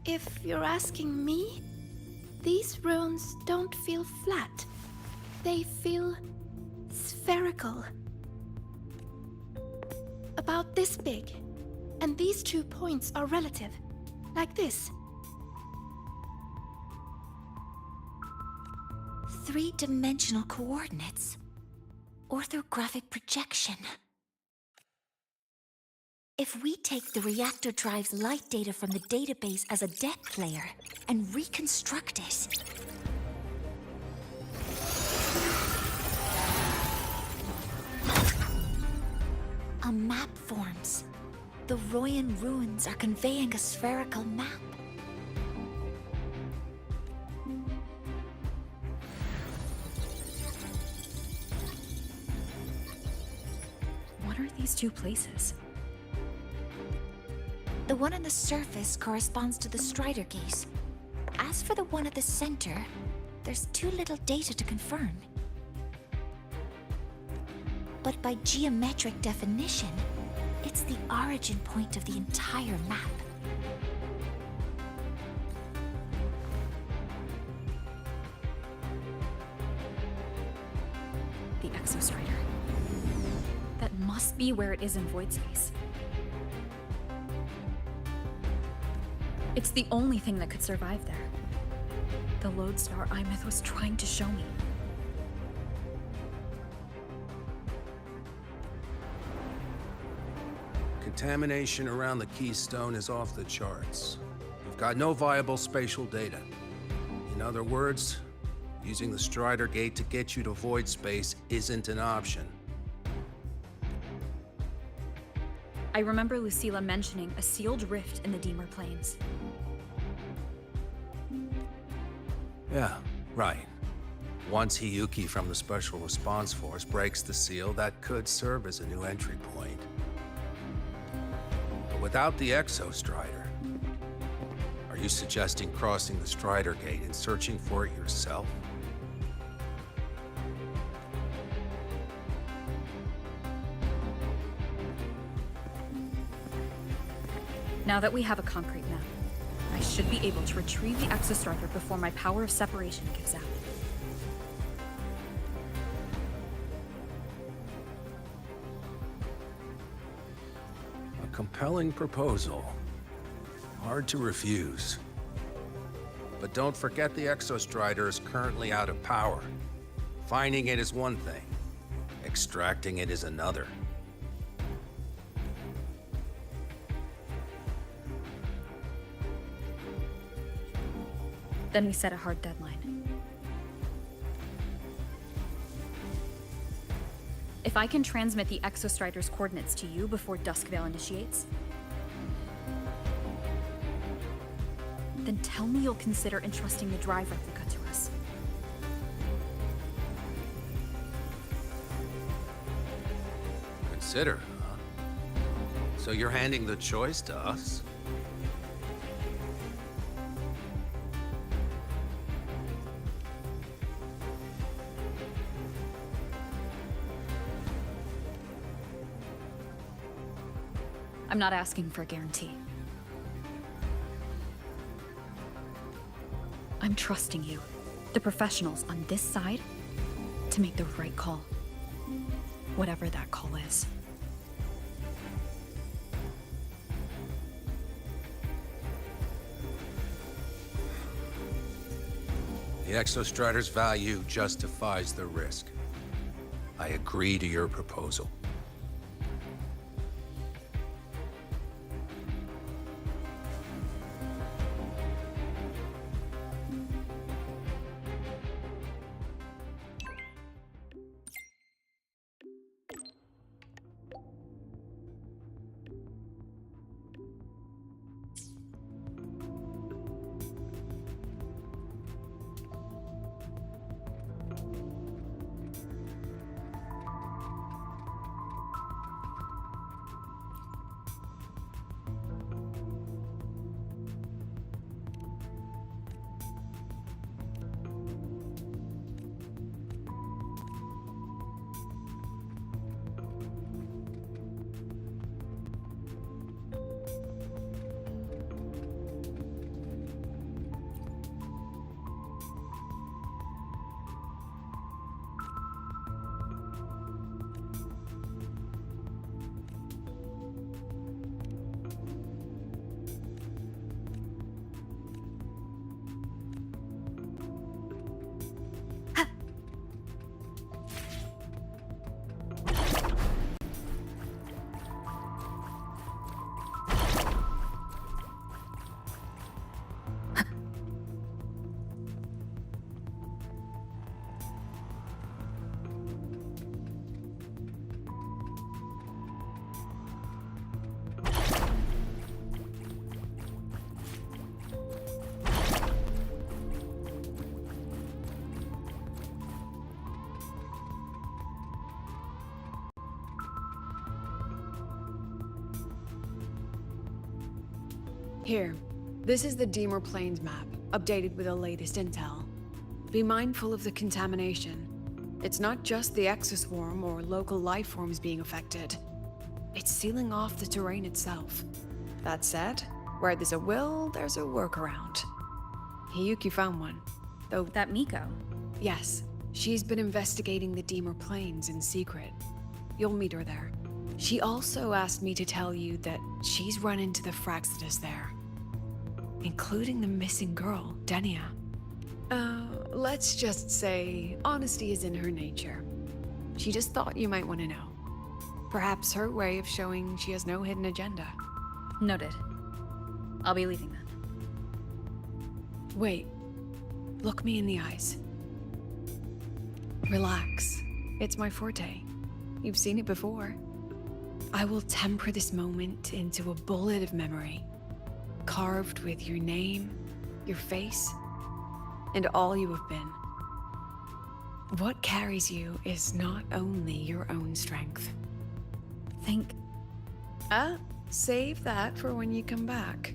If you're asking me, these runes don't feel flat. They feel spherical. About this big. And these 2 points are relative. Like this. 3-dimensional coordinates. Orthographic projection. If we take the reactor drive's light data from the database as a depth layer and reconstruct it... a map forms. The Royan ruins are conveying a spherical map. What are these 2 places? The one on the surface corresponds to the Strider Gate. As for the one at the center, there's too little data to confirm. But by geometric definition, it's the origin point of the entire map. The Exostrider. That must be where it is in void space. It's the only thing that could survive there. The lodestar Imeth was trying to show me. Contamination around the keystone is off the charts. You've got no viable spatial data. In other words, using the Strider Gate to get you to void space isn't an option. I remember Lucilla mentioning a sealed rift in the Deemer Plains. Yeah, right. Once Hiyuki from the Special Response Force breaks the seal, that could serve as a new entry point. But without the Exostrider, are you suggesting crossing the Strider Gate and searching for it yourself? Now that we have a concrete map, I should be able to retrieve the Exostrider before my power of separation gives out. A compelling proposal. Hard to refuse. But don't forget the Exostrider is currently out of power. Finding it is one thing. Extracting it is another. Then we set a hard deadline. If I can transmit the Exostrider's coordinates to you before Duskvale initiates, then tell me you'll consider entrusting the drive replica to us. Consider, huh? So you're handing the choice to us? I'm not asking for a guarantee. I'm trusting you, the professionals on this side, to make the right call. Whatever that call is. The Exostrider's value justifies the risk. I agree to your proposal. Here, this is the Deemer Plains map, updated with the latest intel. Be mindful of the contamination. It's not just the exoswarm or local life forms being affected. It's sealing off the terrain itself. That said, where there's a will, there's a workaround. Hiyuki found one, though... That Miko? Yes, she's been investigating the Deemer Plains in secret. You'll meet her there. She also asked me to tell you that she's run into the Fraxidus there, including the missing girl, Denia. Let's just say honesty is in her nature. She just thought you might want to know. Perhaps her way of showing she has no hidden agenda. Noted. I'll be leaving then. Wait. Look me in the eyes. Relax. It's my forte. You've seen it before. I will temper this moment into a bullet of memory, carved with your name, your face, and all you have been. What carries you is not only your own strength. Think. Save that for when you come back.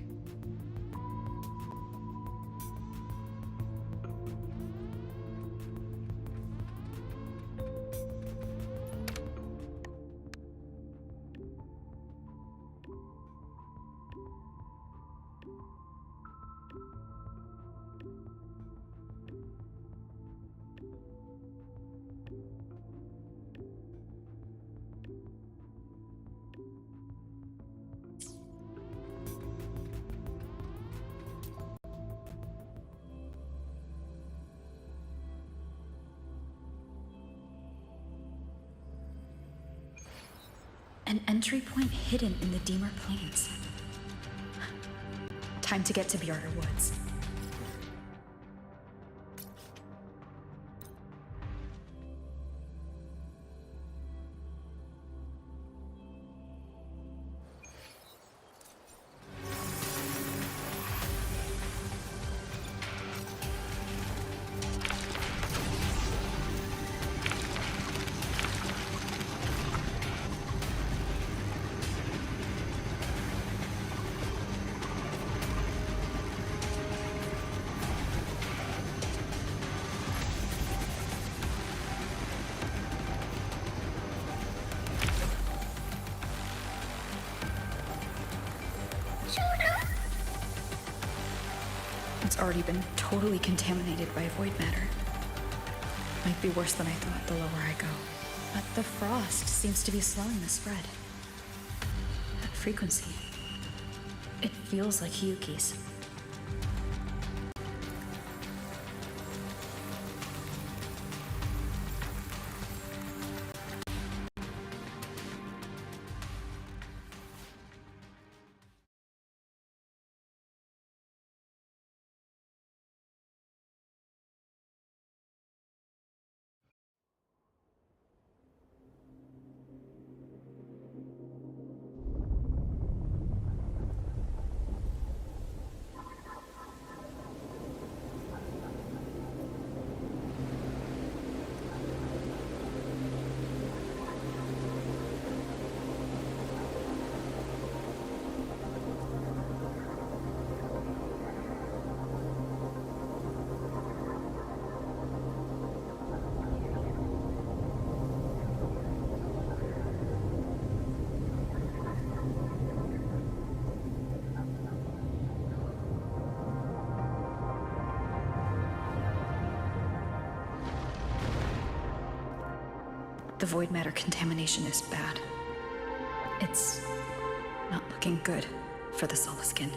An entry point hidden in the Deemer Plains. Time to get to Bjarter Woods. It's already been totally contaminated by void matter. Might be worse than I thought the lower I go. But the frost seems to be slowing the spread. That frequency. It feels like Hiyuki's. The void matter contamination is bad. It's not looking good for the Solaskin.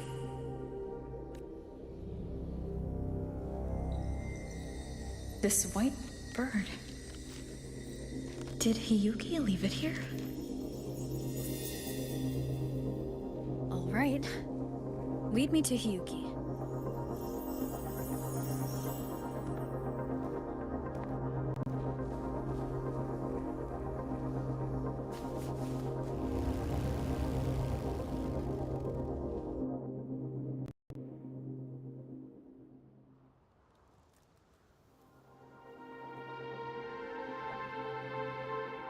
This white bird. Did Hiyuki leave it here? All right. Lead me to Hiyuki.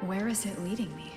Where is it leading me?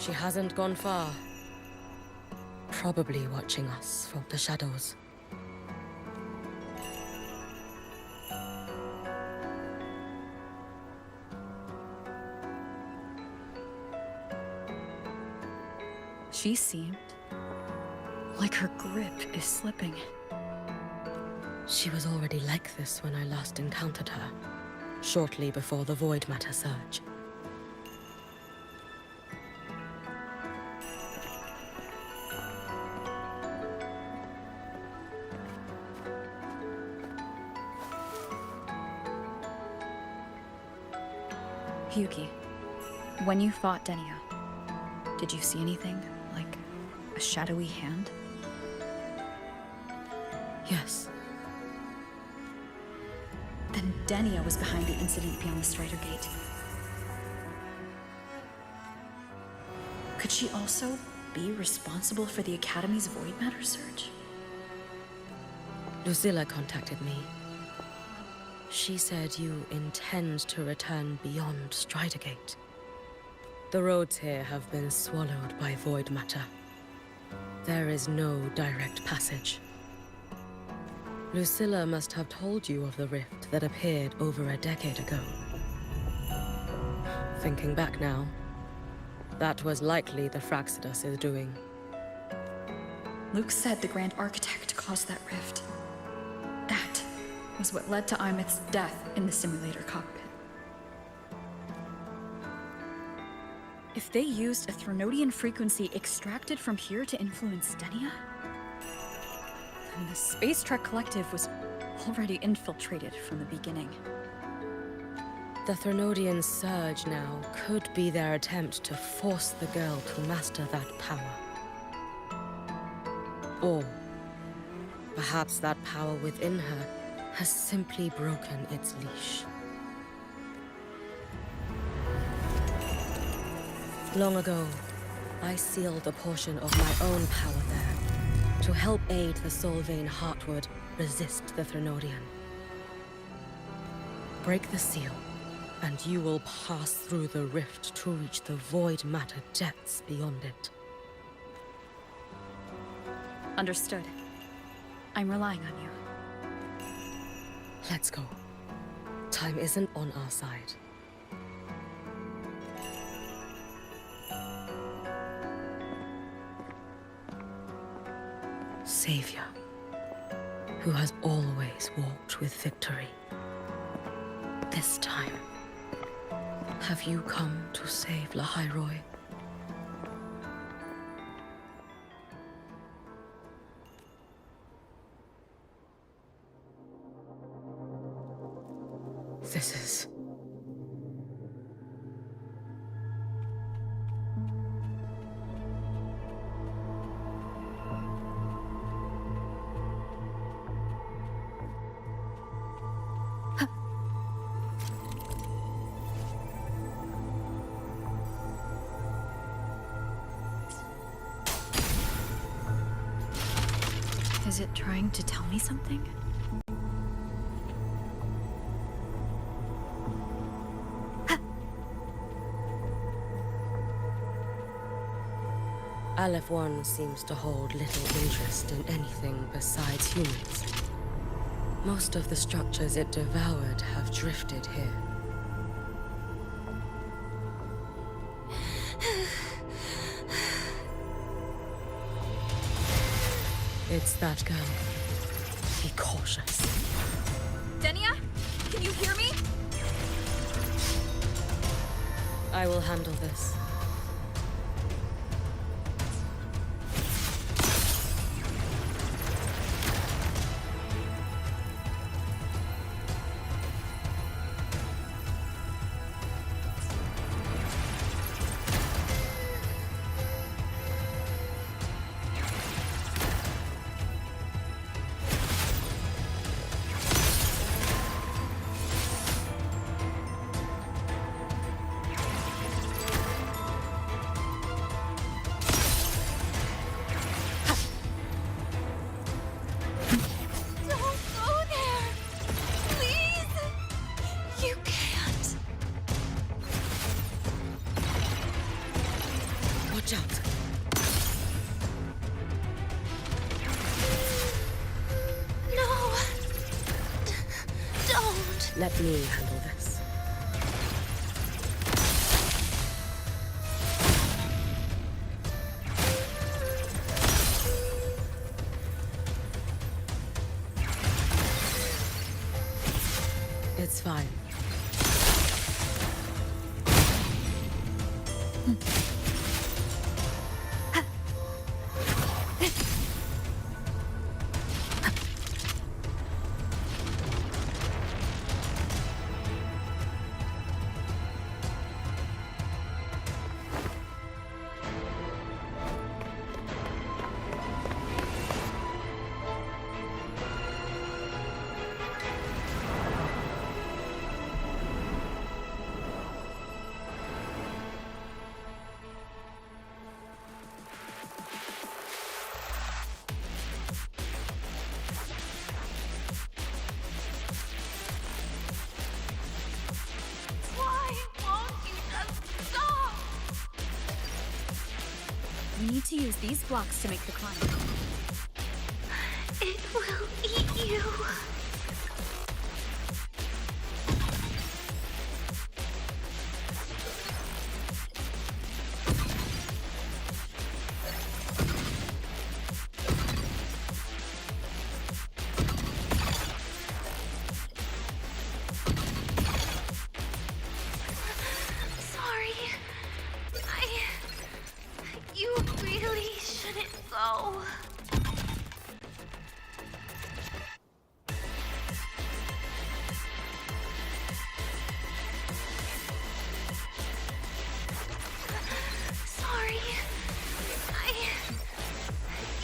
She hasn't gone far. Probably watching us from the shadows. She seemed like her grip is slipping. She was already like this when I last encountered her, shortly before the Void Matter surge. Yuki, when you fought Denia, did you see anything? Like a shadowy hand? Yes. Then Denia was behind the incident beyond the Strider Gate. Could she also be responsible for the Academy's Void Matter surge? Lucilla contacted me. She said you intend to return beyond Strider Gate. The roads here have been swallowed by Void Matter. There is no direct passage. Lucilla must have told you of the rift that appeared over a decade ago. Thinking back now, that was likely the Fraxidus' doing. Luke said the Grand Architect caused that rift. That was what led to Imeth's death in the simulator cockpit. If they used a Threnodian frequency extracted from here to influence Denia, then the Space Trek Collective was already infiltrated from the beginning. The Threnodian surge now could be their attempt to force the girl to master that power. Or perhaps that power within her has simply broken its leash. Long ago, I sealed a portion of my own power there to help aid the Solvane Heartwood resist the Threnodian. Break the seal, and you will pass through the rift to reach the Void Matter depths beyond it. Understood. I'm relying on you. Let's go. Time isn't on our side. Savior, who has always walked with victory. This time, have you come to save Lahairoi? This is... Is it trying to tell me something? Aleph 1 seems to hold little interest in anything besides humans. Most of the structures it devoured have drifted here. It's that girl. Be cautious. Denia? Can you hear me? I will handle this. Let me handle this. It's fine. We need to use these blocks to make the climb. It will eat you. Sorry. You really shouldn't go. Sorry.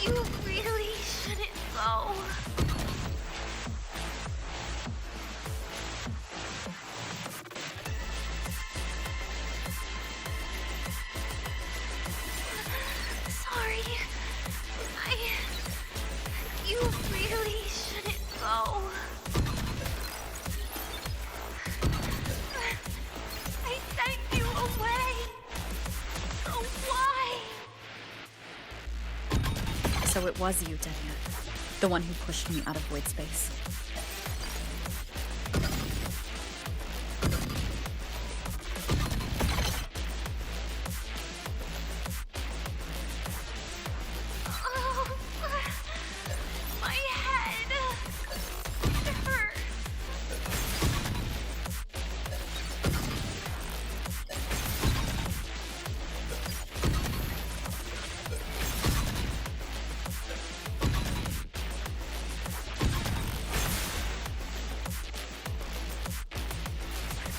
You really shouldn't go. Sorry. You really shouldn't go. I sent you away. So why? So it was you, Denia. The one who pushed me out of void space. Oh, my head. It hurts.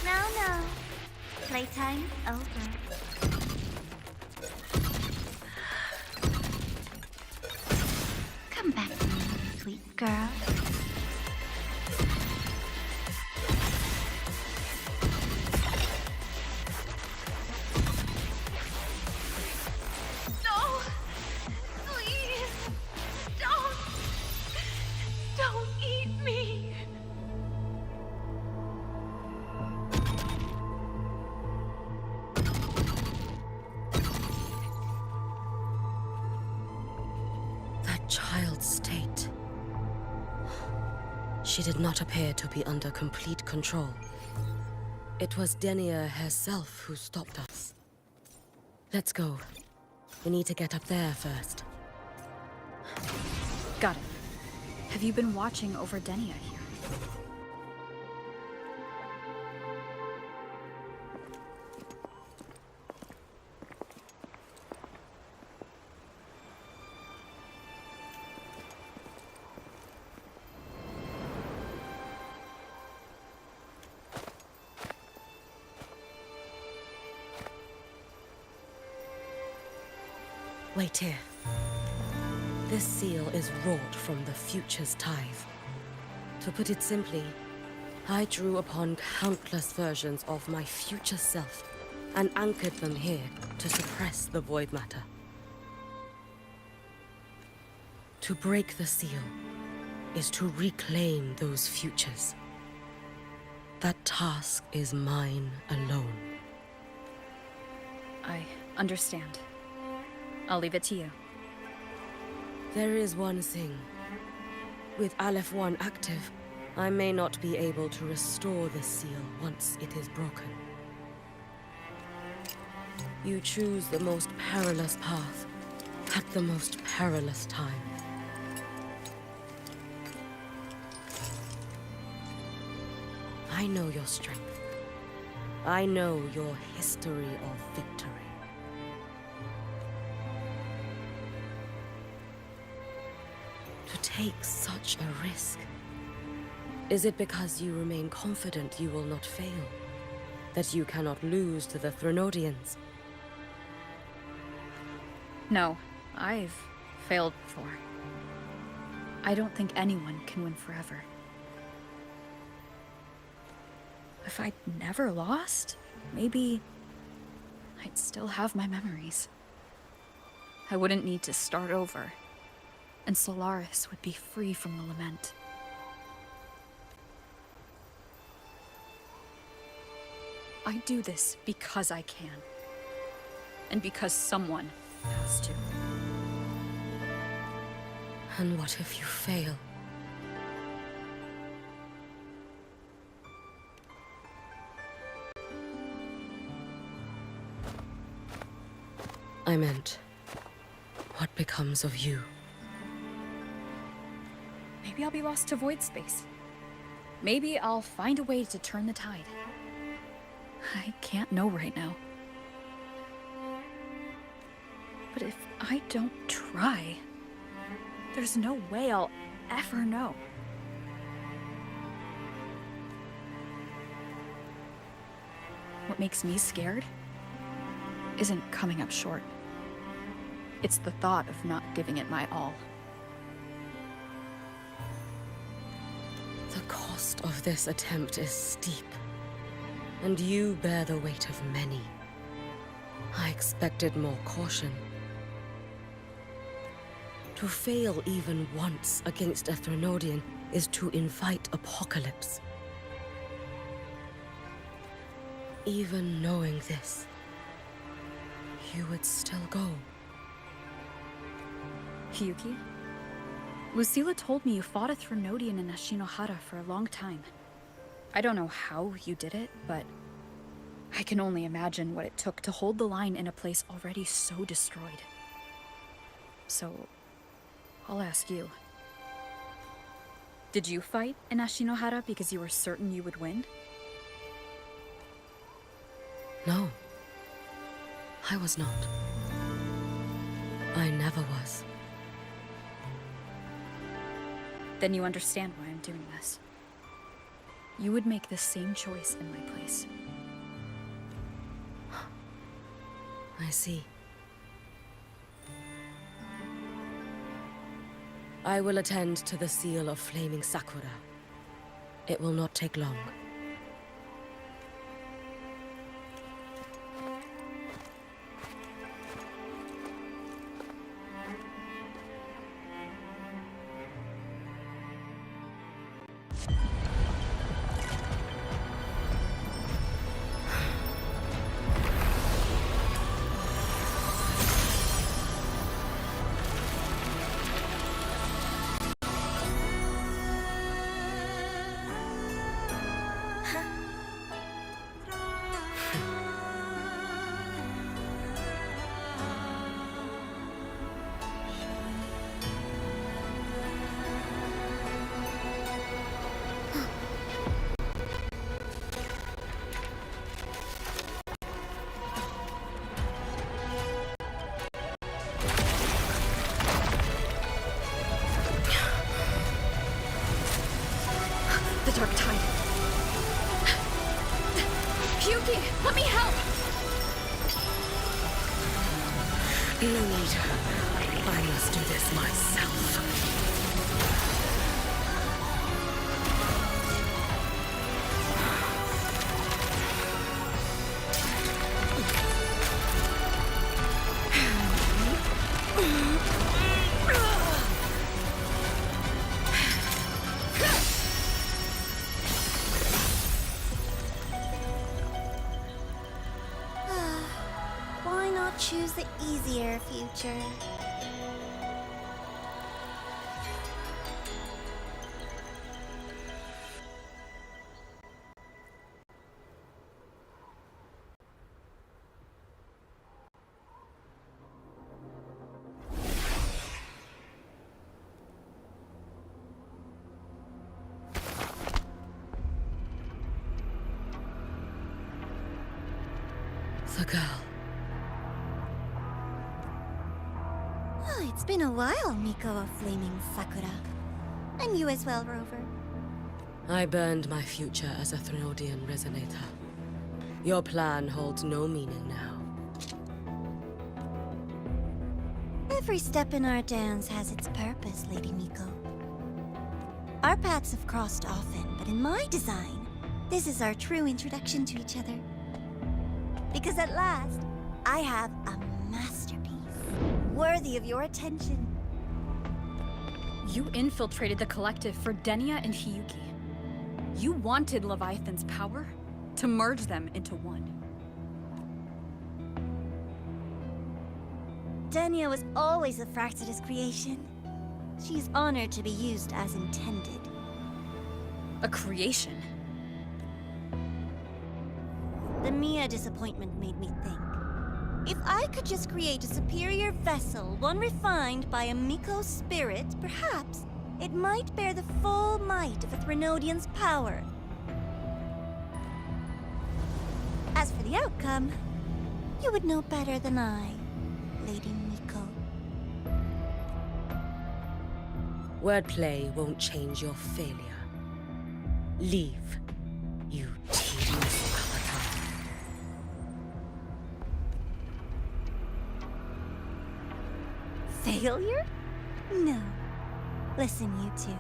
No. Playtime over. Come back to me, sweet girl. No! Please! Don't eat me! That child's state. She did not appear to be under complete control. It was Denia herself who stopped us. Let's go. We need to get up there first. Got it. Have you been watching over Denia here? Wait here. This seal is wrought from the future's tithe. To put it simply, I drew upon countless versions of my future self and anchored them here to suppress the void matter. To break the seal is to reclaim those futures. That task is mine alone. I understand. I'll leave it to you. There is one thing. With Aleph 1 active, I may not be able to restore the seal once it is broken. You choose the most perilous path at the most perilous time. I know your strength. I know your history of victory. To take such a risk. Is it because you remain confident you will not fail? That you cannot lose to the Threnodians? No, I've failed before. I don't think anyone can win forever. If I'd never lost, maybe I'd still have my memories. I wouldn't need to start over, and Solaris would be free from the lament. I do this because I can, and because someone has to. And what if you fail? I meant, what becomes of you? Maybe I'll be lost to void space. Maybe I'll find a way to turn the tide. I can't know right now. But if I don't try, there's no way I'll ever know. What makes me scared isn't coming up short. It's the thought of not giving it my all. The cost of this attempt is steep, and you bear the weight of many. I expected more caution. To fail even once against a Threnodian is to invite apocalypse. Even knowing this, you would still go. Hiyuki? Lucilla told me you fought a Threnodian in Ashinohara for a long time. I don't know how you did it, but I can only imagine what it took to hold the line in a place already so destroyed. So, I'll ask you. Did you fight in Ashinohara because you were certain you would win? No. I was not. I never was. Then you understand why I'm doing this. You would make the same choice in my place. I see. I will attend to the seal of Flaming Sakura. It will not take long. The Dark Tide. Hiyuki, let me help! No need. I must do this myself. Why not choose the easier future? The girl. Oh, it's been a while, Miko of Flaming Sakura. And you as well, Rover. I burned my future as a Threnodian resonator. Your plan holds no meaning now. Every step in our dance has its purpose, Lady Miko. Our paths have crossed often, but in my design, this is our true introduction to each other. Because at last, I have a masterpiece, worthy of your attention. You infiltrated the collective for Denia and Hiyuki. You wanted Leviathan's power to merge them into one. Denia was always a Fraxidus creation. She's honored to be used as intended. A creation? The Mia disappointment made me think. If I could just create a superior vessel, one refined by a Miko spirit, perhaps it might bear the full might of a Threnodian's power. As for the outcome, you would know better than I, Lady Miko. Wordplay won't change your failure. Leave, you tedious avatar. Failure? No. Listen, you two.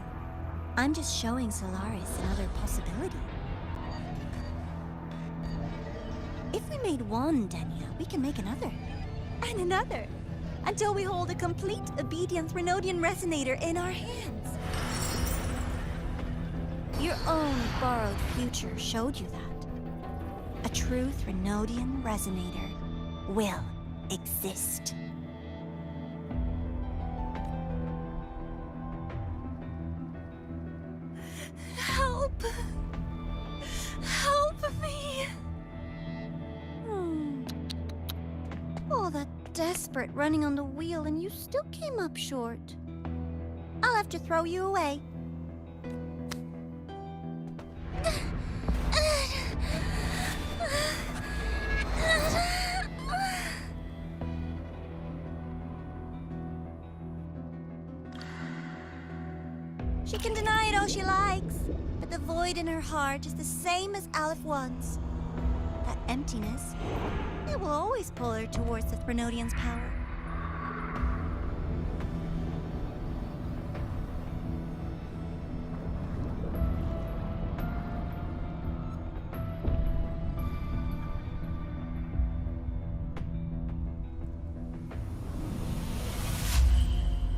I'm just showing Solaris another possibility. If we made one Denia, we can make another. And another. Until we hold a complete obedient Threnodian resonator in our hands. Your own borrowed future showed you that. A true Threnodian resonator will exist. Help! Help me! All that desperate running on the wheel and you still came up short. I'll have to throw you away. She can deny it all she likes, but the void in her heart is the same as Aleph One's. That emptiness, it will always pull her towards the Threnodian's power.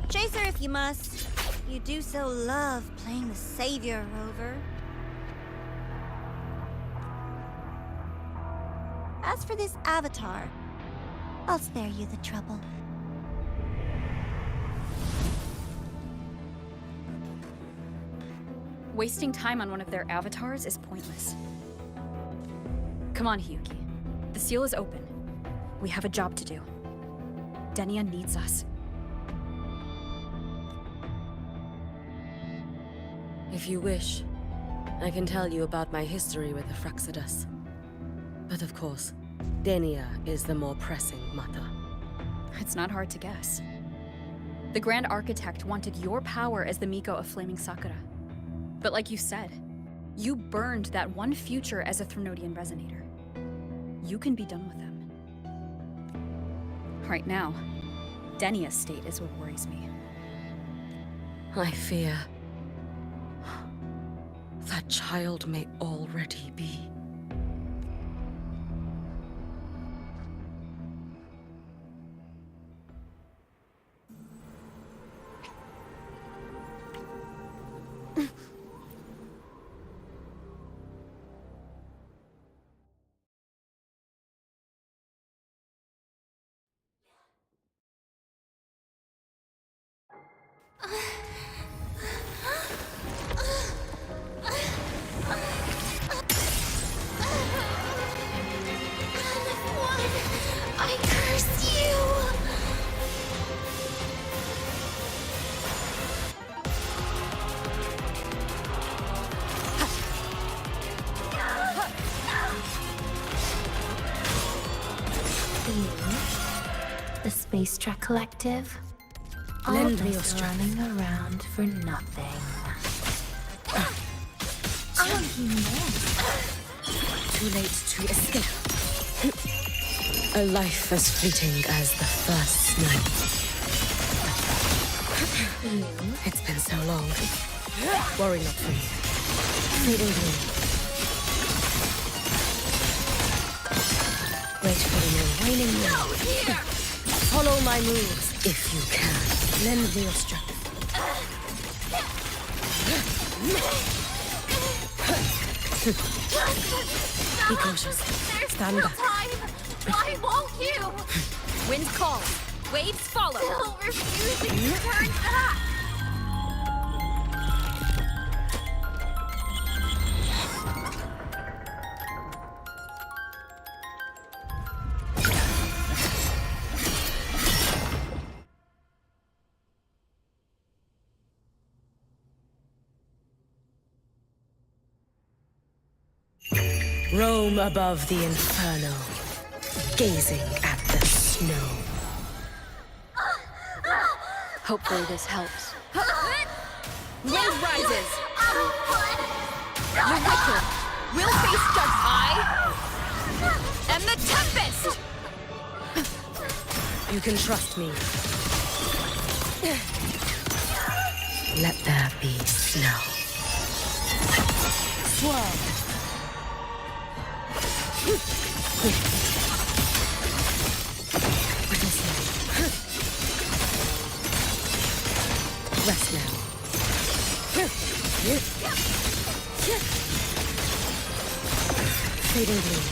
Chase her if you must. You do so love playing the savior, Rover. As for this avatar, I'll spare you the trouble. Wasting time on one of their avatars is pointless. Come on, Hiyuki. The seal is open. We have a job to do. Denia needs us. If you wish, I can tell you about my history with the Fraxidus. But of course, Denia is the more pressing matter. It's not hard to guess. The Grand Architect wanted your power as the Miko of Flaming Sakura. But like you said, you burned that one future as a Threnodian resonator. You can be done with them. Right now, Denia's state is what worries me. I fear that child may already be. Space Trek Collective. All Lend me your this strength. running around for nothing. Too late to escape. A life as fleeting as the first snow. It's been so long. Worry not for me. Fading gloom. Wait for the waning moon. Follow my moves if you can. Lend me your strength. Be cautious. Stand back. Why won't you? Wind calls. Waves follow. Still refusing to turn back. Roam above the inferno, gazing at the snow. Hopefully this helps. Wind rises! The wicked will face judgment. I am the Tempest! You can trust me. Let there be snow. Swirl. Rest now. Fading gloom.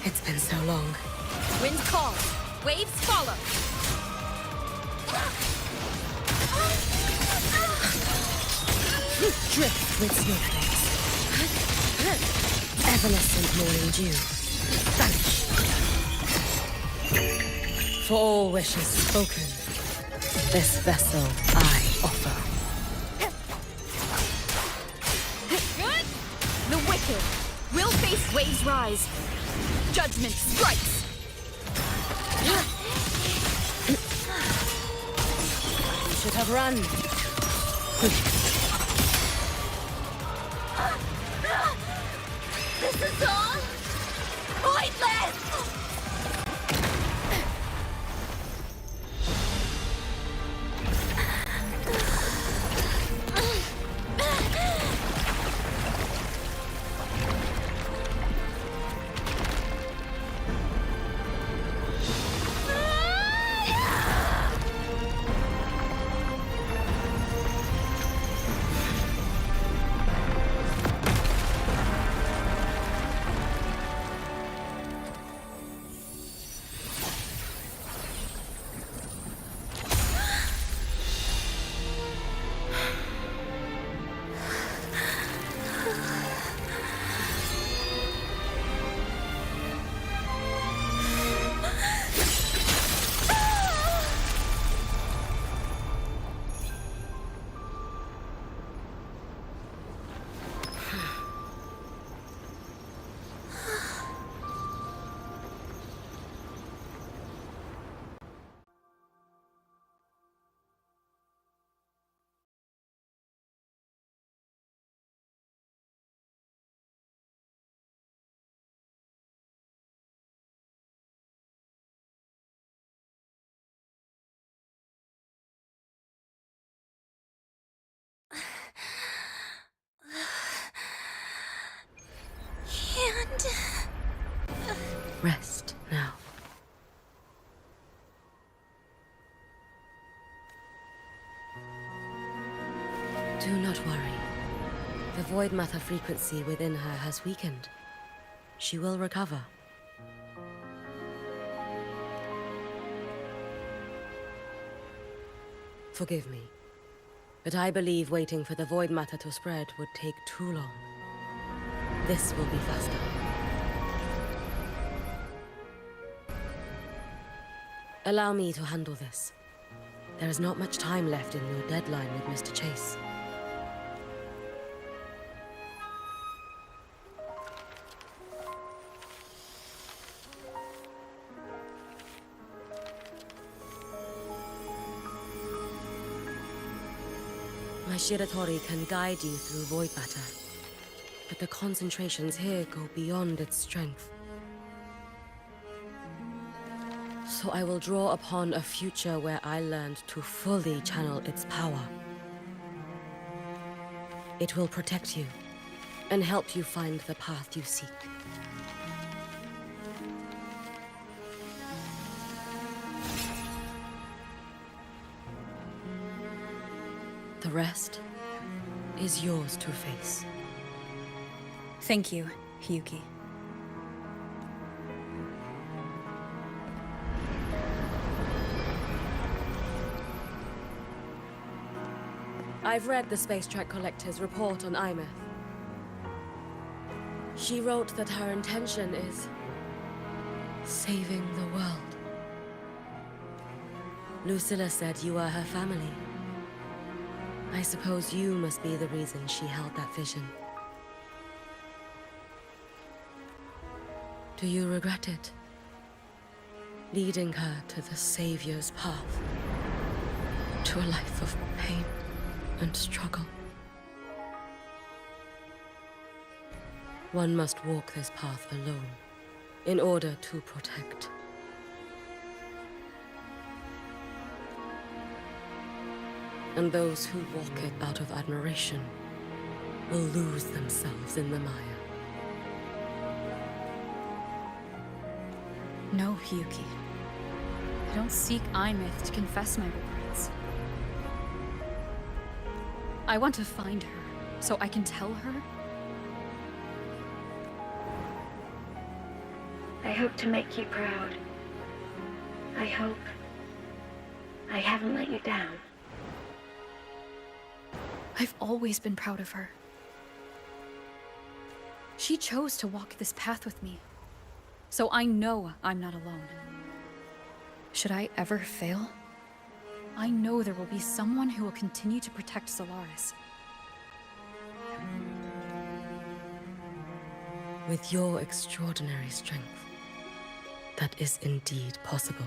It's been so long. Wind calls. Waves follow. Drift with snowflakes. Evanescent morning dew. Vanish. For all wishes spoken, this vessel I offer. Good. The wicked will face waves rise. Judgment strikes. You should have run. This is all pointless! Rest now. Do not worry. The void matter frequency within her has weakened. She will recover. Forgive me, but I believe waiting for the void matter to spread would take too long. This will be faster. Allow me to handle this. There is not much time left in your deadline with Mr. Chase. My Shiratori can guide you through void matter, but the concentrations here go beyond its strength. So I will draw upon a future where I learned to fully channel its power. It will protect you and help you find the path you seek. The rest is yours to face. Thank you, Hyuki. I've read the Space Track Collector's report on Imeth. She wrote that her intention is saving the world. Lucilla said you are her family. I suppose you must be the reason she held that vision. Do you regret it? Leading her to the Savior's path? To a life of pain and struggle? One must walk this path alone in order to protect. And those who walk it out of admiration will lose themselves in the mire. No, Hyuki. I don't seek Imeth to confess my regrets. I want to find her, so I can tell her. I hope to make you proud. I hope I haven't let you down. I've always been proud of her. She chose to walk this path with me, so I know I'm not alone. Should I ever fail, I know there will be someone who will continue to protect Solaris. With your extraordinary strength, that is indeed possible.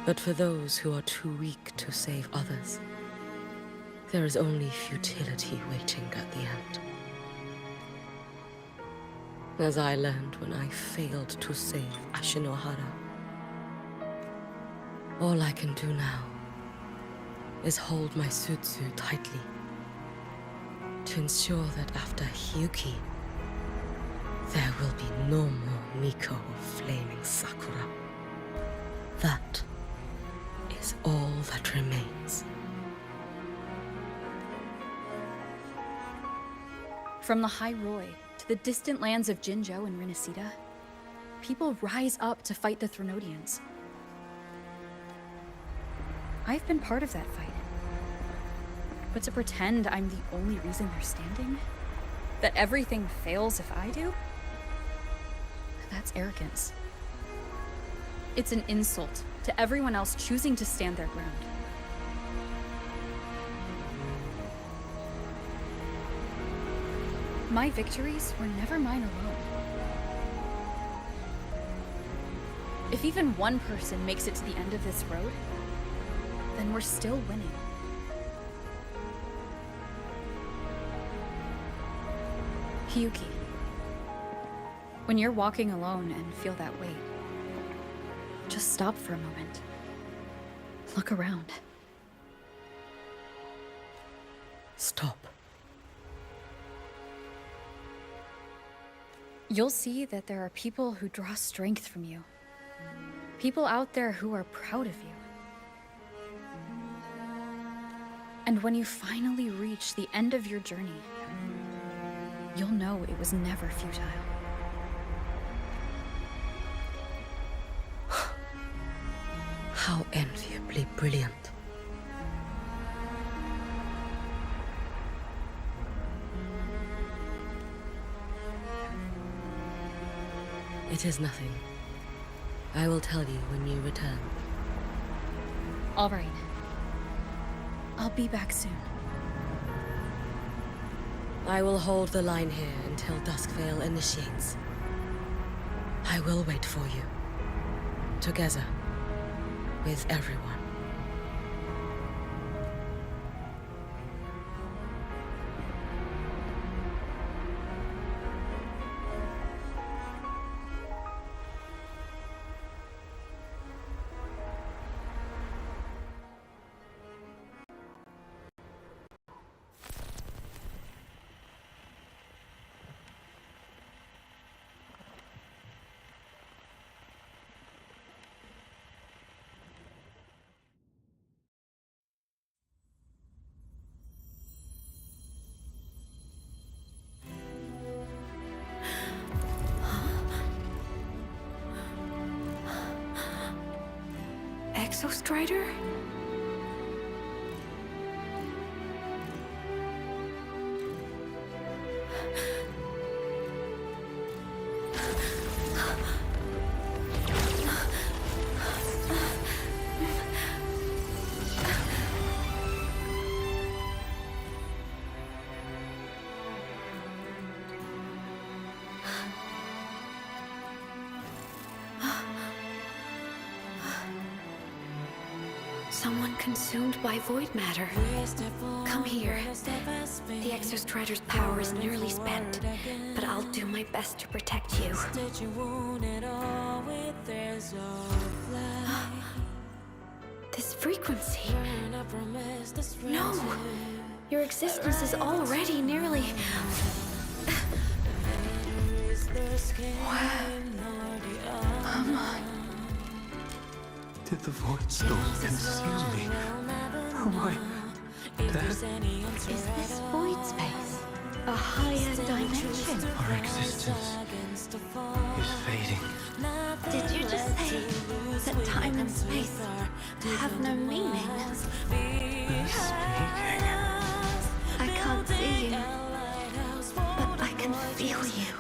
But for those who are too weak to save others, there is only futility waiting at the end. As I learned when I failed to save Ashinohara. All I can do now is hold my Sutsu tightly to ensure that after Hyuki, there will be no more Miko of Flaming Sakura. That is all that remains. From the High Roy to the distant lands of Jinzhou and Rinasida, people rise up to fight the Threnodians. I've been part of that fight. But to pretend I'm the only reason they're standing? That everything fails if I do? That's arrogance. It's an insult to everyone else choosing to stand their ground. My victories were never mine alone. If even one person makes it to the end of this road, then we're still winning. Hyuki, when you're walking alone and feel that weight, just stop for a moment. Look around. Stop. You'll see that there are people who draw strength from you. People out there who are proud of you. And when you finally reach the end of your journey, you'll know it was never futile. How enviably brilliant. It is nothing. I will tell you when you return. All right. I'll be back soon. I will hold the line here until Duskvale initiates. I will wait for you. Together, with everyone. Exostrider? Someone consumed by void matter. Come here. The Exostrider's power is nearly spent, but I'll do my best to protect you. This frequency. No! Your existence is already nearly... Did the void storm consume me? Am I dead? Is this void space a higher dimension? Our existence is fading. Did you just say that time and space have no meaning? Who's speaking? I can't see you, but I can feel you.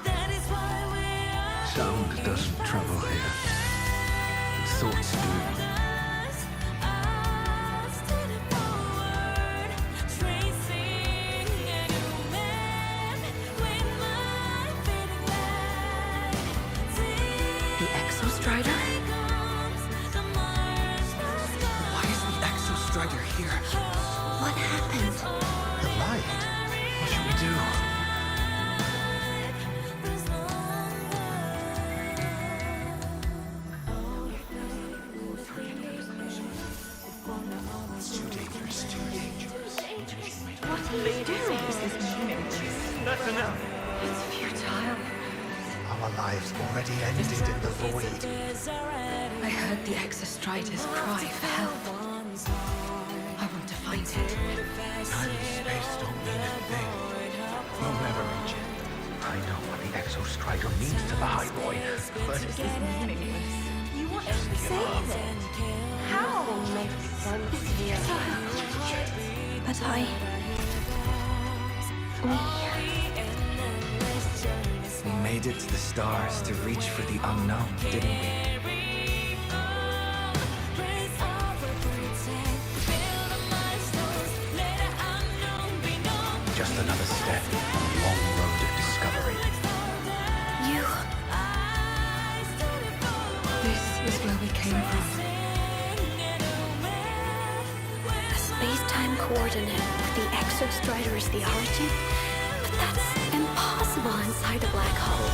Sound doesn't travel here. Thoughts do. The Exostrider? Why is the Exostrider here? What happened? The light. What should we do? What are you doing? That's enough. It's futile. Our lives already ended in the void. I heard the Exostrider's cry for help. I want to find it. Time and space don't mean a thing. We'll never reach it. I know what the Exostrider means to the High Boy, but This is meaningless. You want to save it? How? It's futile. But we made it to the stars to reach for the unknown, didn't we? Just another step on the long road of discovery. You. This is where we came from. A space-time coordinate with the Exostrider is the origin? But that's impossible inside a black hole.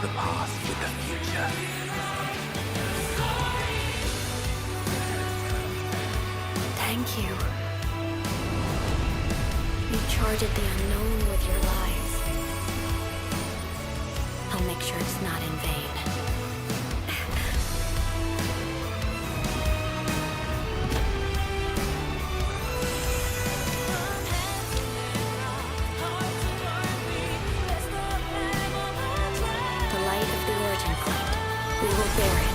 The path with the future. Thank you. You charted the unknown with your lives. I'll make sure it's not in vain. The light of the origin point. We will bear it.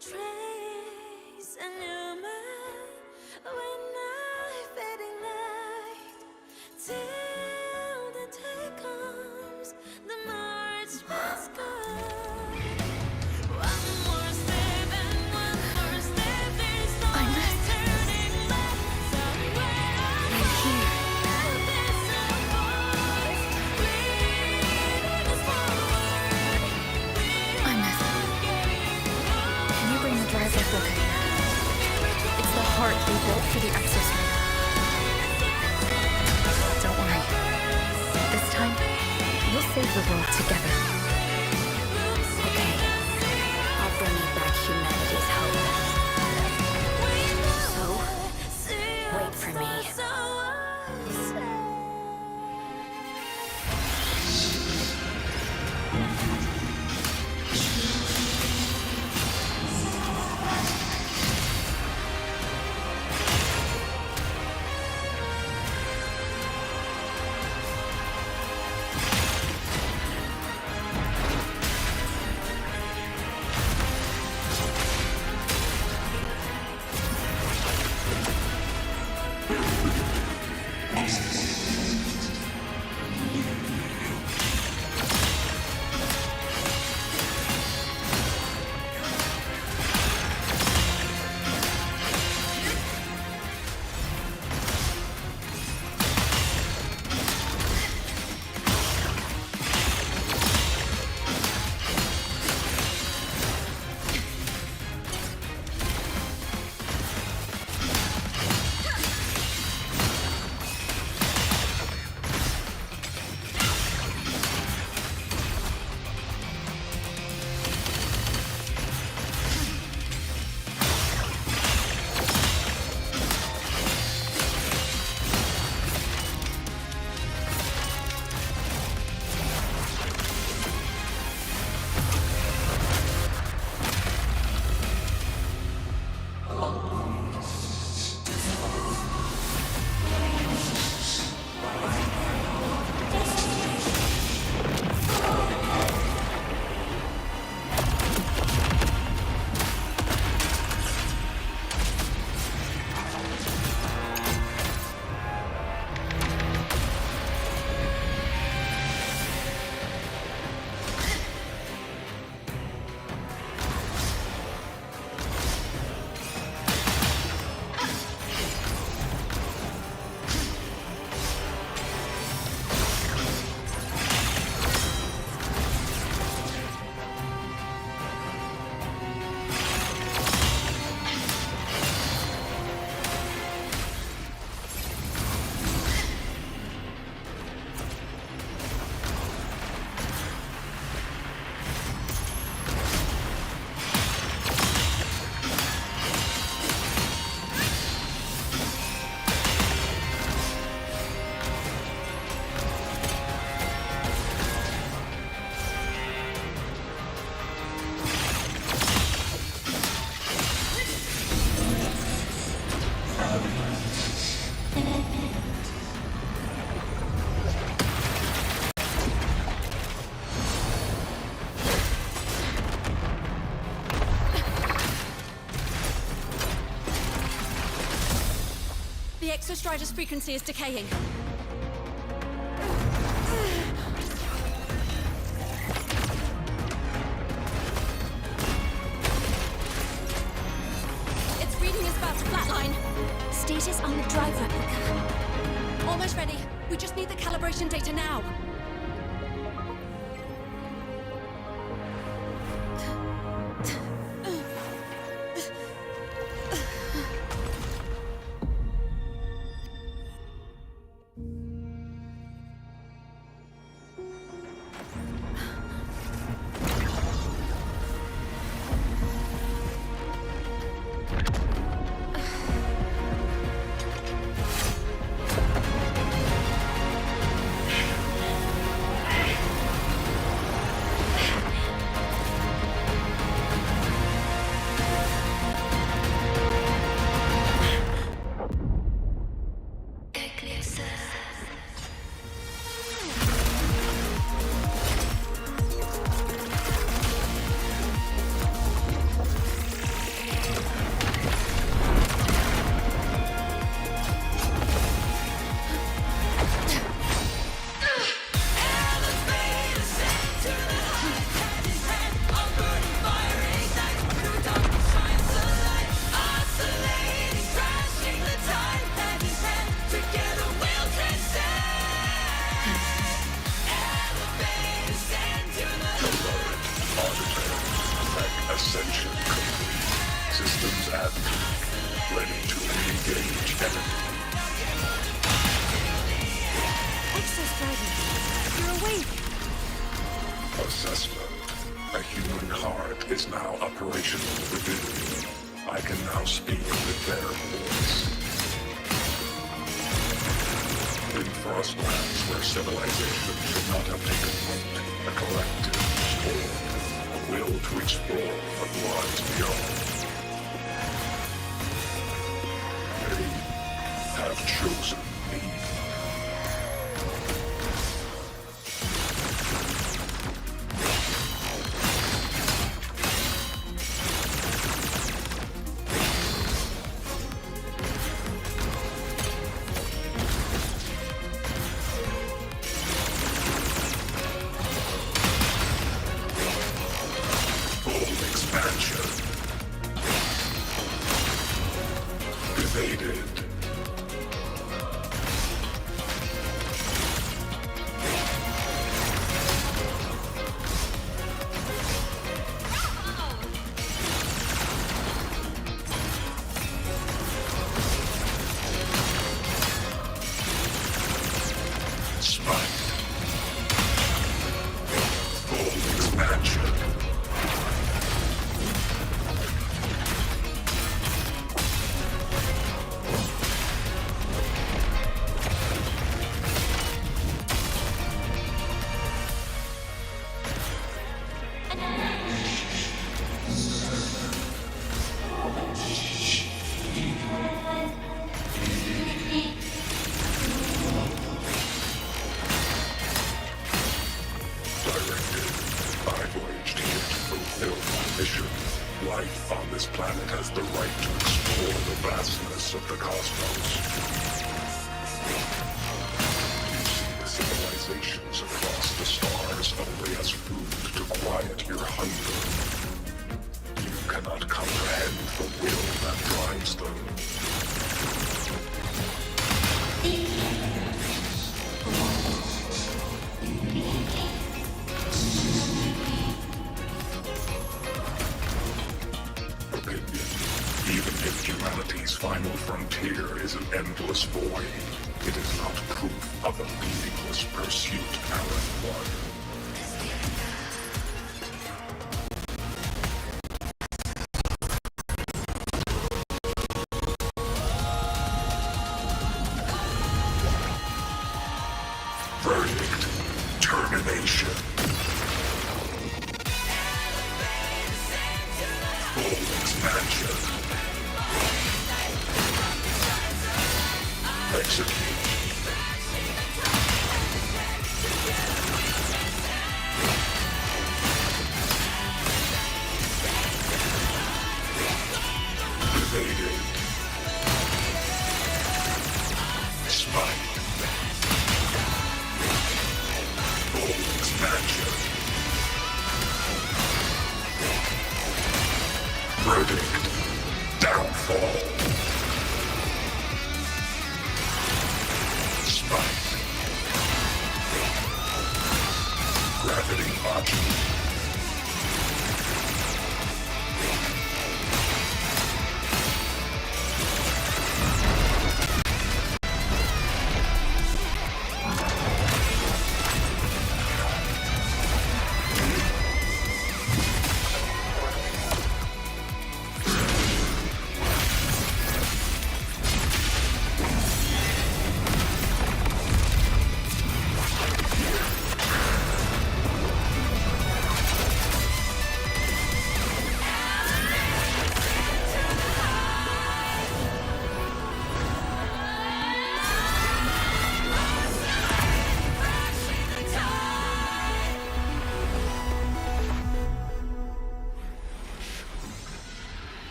Trace a new man when I fading light. save the world together. Okay. I'll bring you back humanity's hope. So, wait for me. The Exostrider's frequency is decaying. Its reading is about to flatline. Status on the drive replica. Almost ready. We just need the calibration data now. Ascension complete. Systems active. Ready to engage enemy. Exostrider, you're awake. Assessment. A human heart is now operational within me. I can now speak with their voice. In Frostlands, where civilization should not have taken root, a collective was born, a will to explore what lies beyond. They have chosen me. Life on this planet has the right to explore the vastness of the cosmos. You see the civilizations across the stars only as food to quiet your hunger. You cannot comprehend the will that drives them. Even if humanity's final frontier is an endless void, it is not proof of a meaningless pursuit, Alan One. Verdict: termination. Full expansion. Execute. Evaded. Smite. Full expansion. Verdict. Downfall. Gravity module.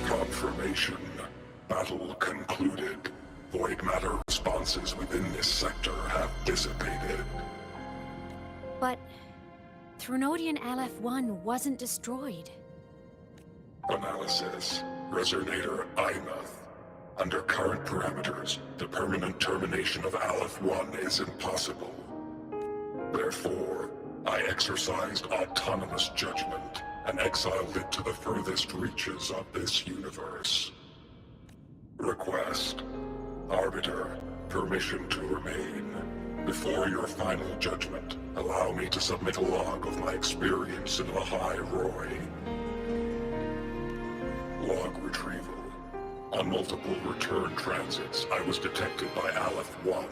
Confirmation. Battle concluded. Void matter responses within this sector have dissipated. But Threnodian LF-1 wasn't destroyed. Analysis. Resonator Imuth. Under current parameters, the permanent termination of Aleph-1 is impossible. Therefore, I exercised autonomous judgment and exiled it to the furthest reaches of this universe. Request. Arbiter, permission to remain. Before your final judgment, allow me to submit a log of my experience in Lahai Roy. Log retrieval. On multiple return transits, I was detected by Aleph-1.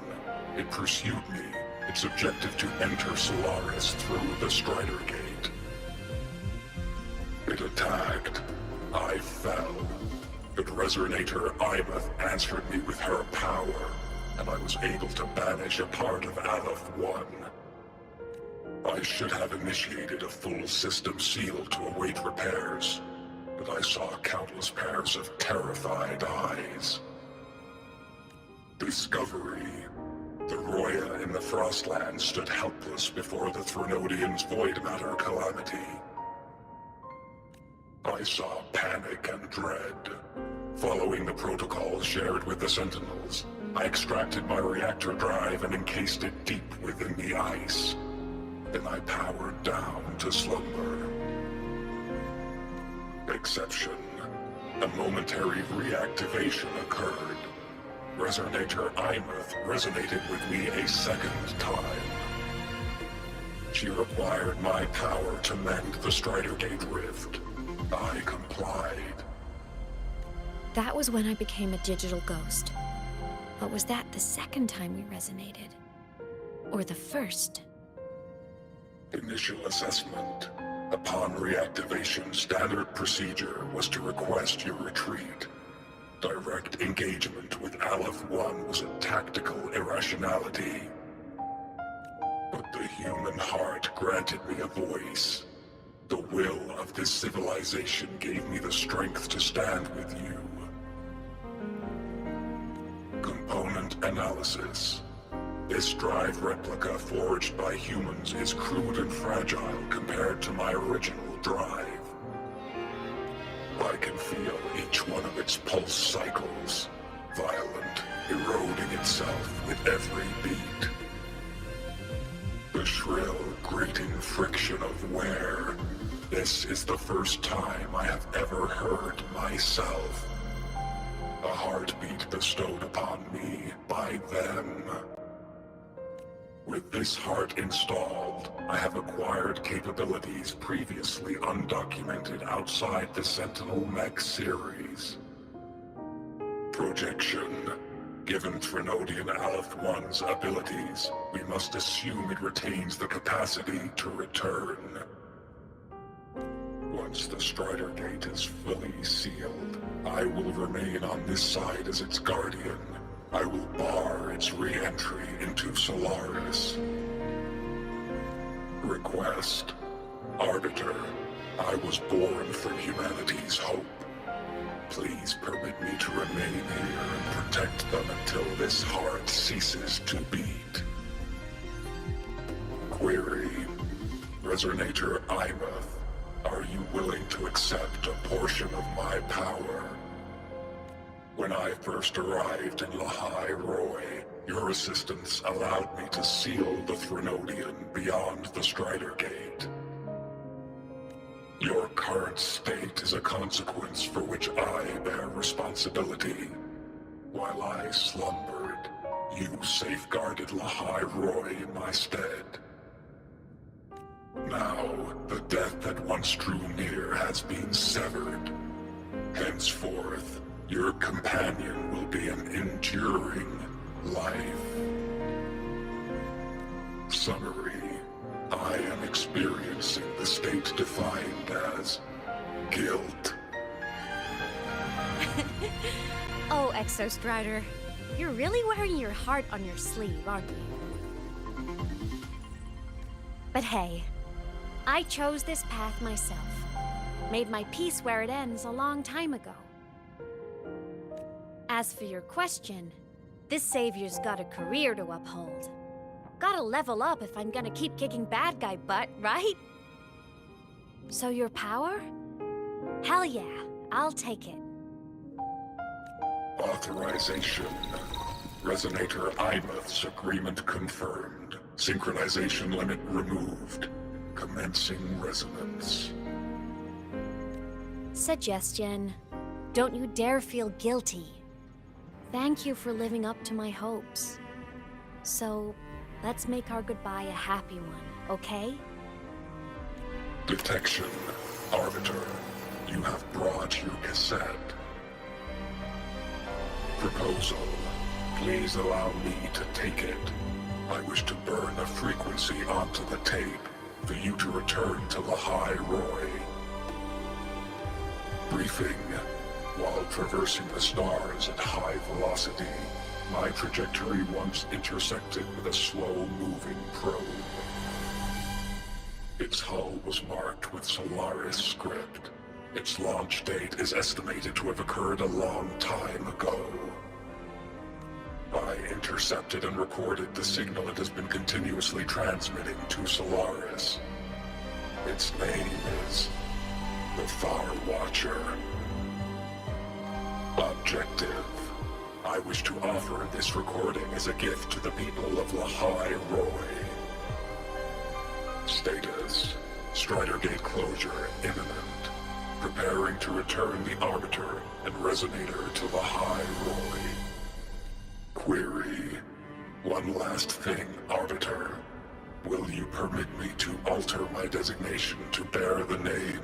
It pursued me, its objective to enter Solaris through the Strider Gate. It attacked. I fell. But Resonator Imuth answered me with her power, and I was able to banish a part of Aleph-1. I should have initiated a full system seal to await repairs, but I saw countless pairs of terrified eyes. Discovery. The Roya in the Frostland stood helpless before the Threnodians' void matter calamity. I saw panic and dread. Following the protocols shared with the Sentinels, I extracted my reactor drive and encased it deep within the ice. Then I powered down to slumber. Exception. A momentary reactivation occurred. Resonator Imuth resonated with me a second time. She required my power to mend the Strider Gate rift. I complied. That was when I became a digital ghost. But was that the second time we resonated? Or the first? Initial assessment. Upon reactivation, standard procedure was to request your retreat. Direct engagement with Aleph-1 was a tactical irrationality. But the human heart granted me a voice. The will of this civilization gave me the strength to stand with you. Component analysis. This drive replica forged by humans is crude and fragile compared to my original drive. I can feel each one of its pulse cycles, violent, eroding itself with every beat. The shrill, grating friction of wear. This is the first time I have ever heard myself. A heartbeat bestowed upon me by them. With this heart installed, I have acquired capabilities previously undocumented outside the Sentinel Mech series. Projection. Given Threnodian Aleph-1's abilities, we must assume it retains the capacity to return. Once the Strider Gate is fully sealed, I will remain on this side as its guardian. I will bar its re-entry into Solaris. Request. Arbiter, I was born from humanity's hope. Please permit me to remain here and protect them until this heart ceases to beat. Query. Resonator Imuth, are you willing to accept a portion of my power? When I first arrived in Lahai Roy, your assistance allowed me to seal the Threnodian beyond the Strider Gate. Your current state is a consequence for which I bear responsibility. While I slumbered, you safeguarded Lahai Roy in my stead. Now, the death that once drew near has been severed. Henceforth, your companion will be an enduring life. Summary. I am experiencing the state defined as guilt. Oh, Exostrider, you're really wearing your heart on your sleeve, aren't you? But hey, I chose this path myself. Made my peace where it ends a long time ago. As for your question, This savior's got a career to uphold. Gotta level up if I'm gonna keep kicking bad guy butt, right? So your power? Hell yeah, I'll take it. Authorization. Resonator IMAT's agreement confirmed. Synchronization limit removed. Commencing resonance. Suggestion. Don't you dare feel guilty. Thank you for living up to my hopes. So, let's make our goodbye a happy one, okay? Detection. Arbiter, you have brought your cassette. Proposal. Please allow me to take it. I wish to burn a frequency onto the tape for you to return to Lahai Roy. Briefing. While traversing the stars at high velocity, my trajectory once intersected with a slow-moving probe. Its hull was marked with Solaris script. Its launch date is estimated to have occurred a long time ago. I intercepted and recorded the signal it has been continuously transmitting to Solaris. Its name is the Far Watcher. Objective. I wish to offer this recording as a gift to the people of Lahai Roy. Status. Strider Gate closure imminent. Preparing to return the Arbiter and Resonator to Lahai Roy. Query. One last thing, Arbiter. Will you permit me to alter my designation to bear the name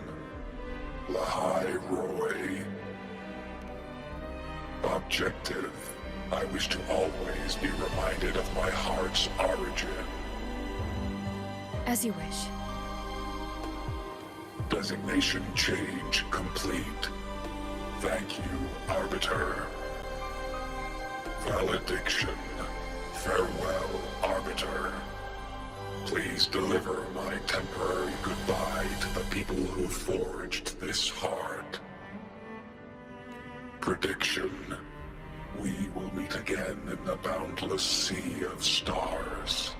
Lahai Roy? Objective. I wish to always be reminded of my heart's origin. As you wish. Designation change complete. Thank you, Arbiter. Valediction. Farewell, Arbiter. Please deliver my temporary goodbye to the people who forged this heart. Prediction. We will meet again in the boundless sea of stars.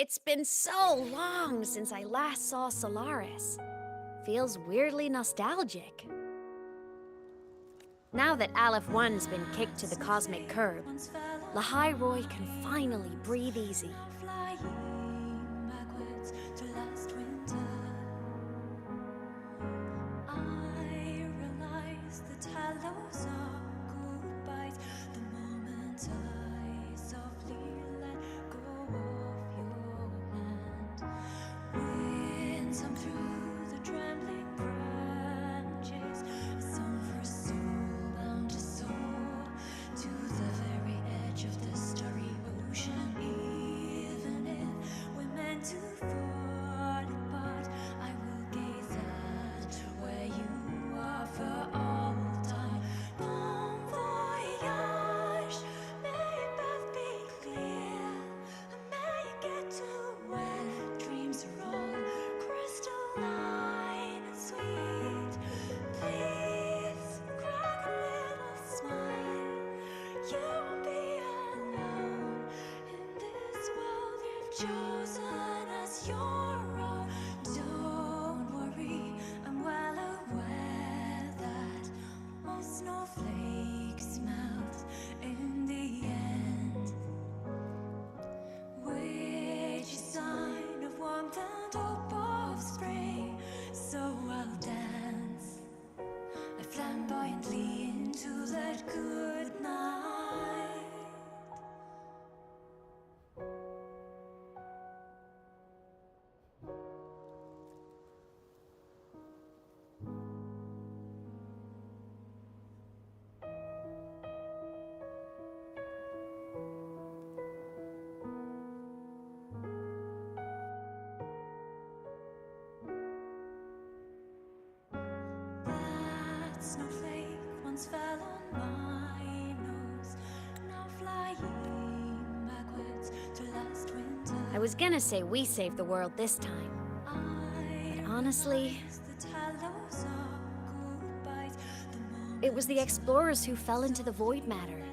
It's been so long since I last saw Solaris. Feels weirdly nostalgic. Now that Aleph 1's been kicked to the cosmic curb, Lahai Roy can finally breathe easy. I was gonna say we saved the world this time. But honestly, it was the explorers who fell into the void matter.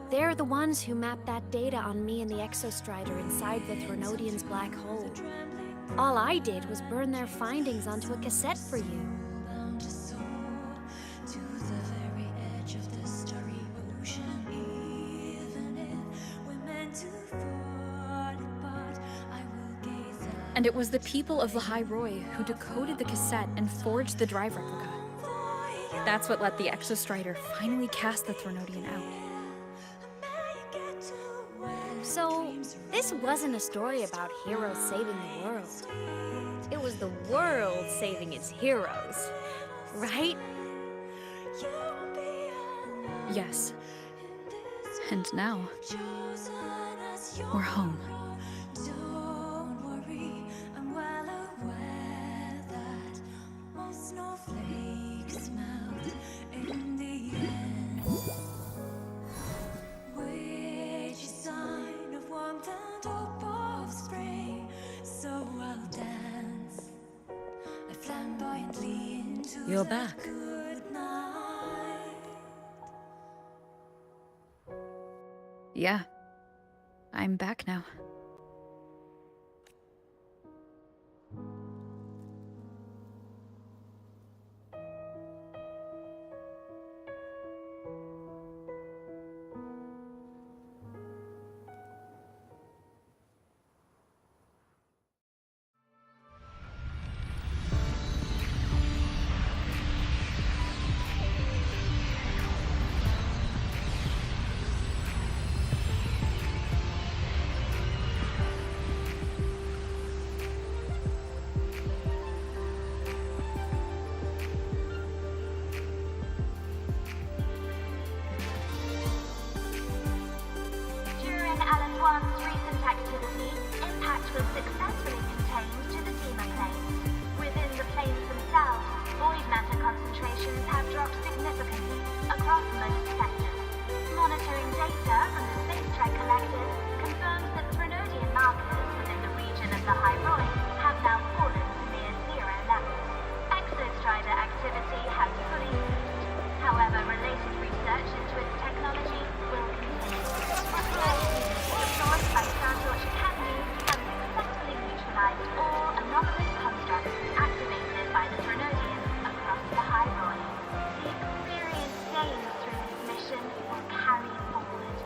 They're the ones who mapped that data on me and the Exostrider inside the Threnodian's black hole. All I did was burn their findings onto a cassette for you. And it was the people of Lahai Roy who decoded the cassette and forged the drive replica. That's what let the Exostrider finally cast the Threnodian out. So, this wasn't a story about heroes saving the world. It was the world saving its heroes, right? Yes. And now, we're home. You're back. Yeah. I'm back now. Recent activity, impact was successfully contained to the Dema planes. Within the planes themselves, void matter concentrations have dropped significantly across most sectors. Monitoring data from the Space Trek Collective confirms that Threnodian markers within the region of the High Roy have now fallen to near zero levels. Exostrider activity has fully ceased. However, related research into its technology will continue. Sourced by Star Torch Academy has successfully neutralized all anomalous constructs activated by the Threnodians across the High Roy. The experience gained through this mission will carry forward.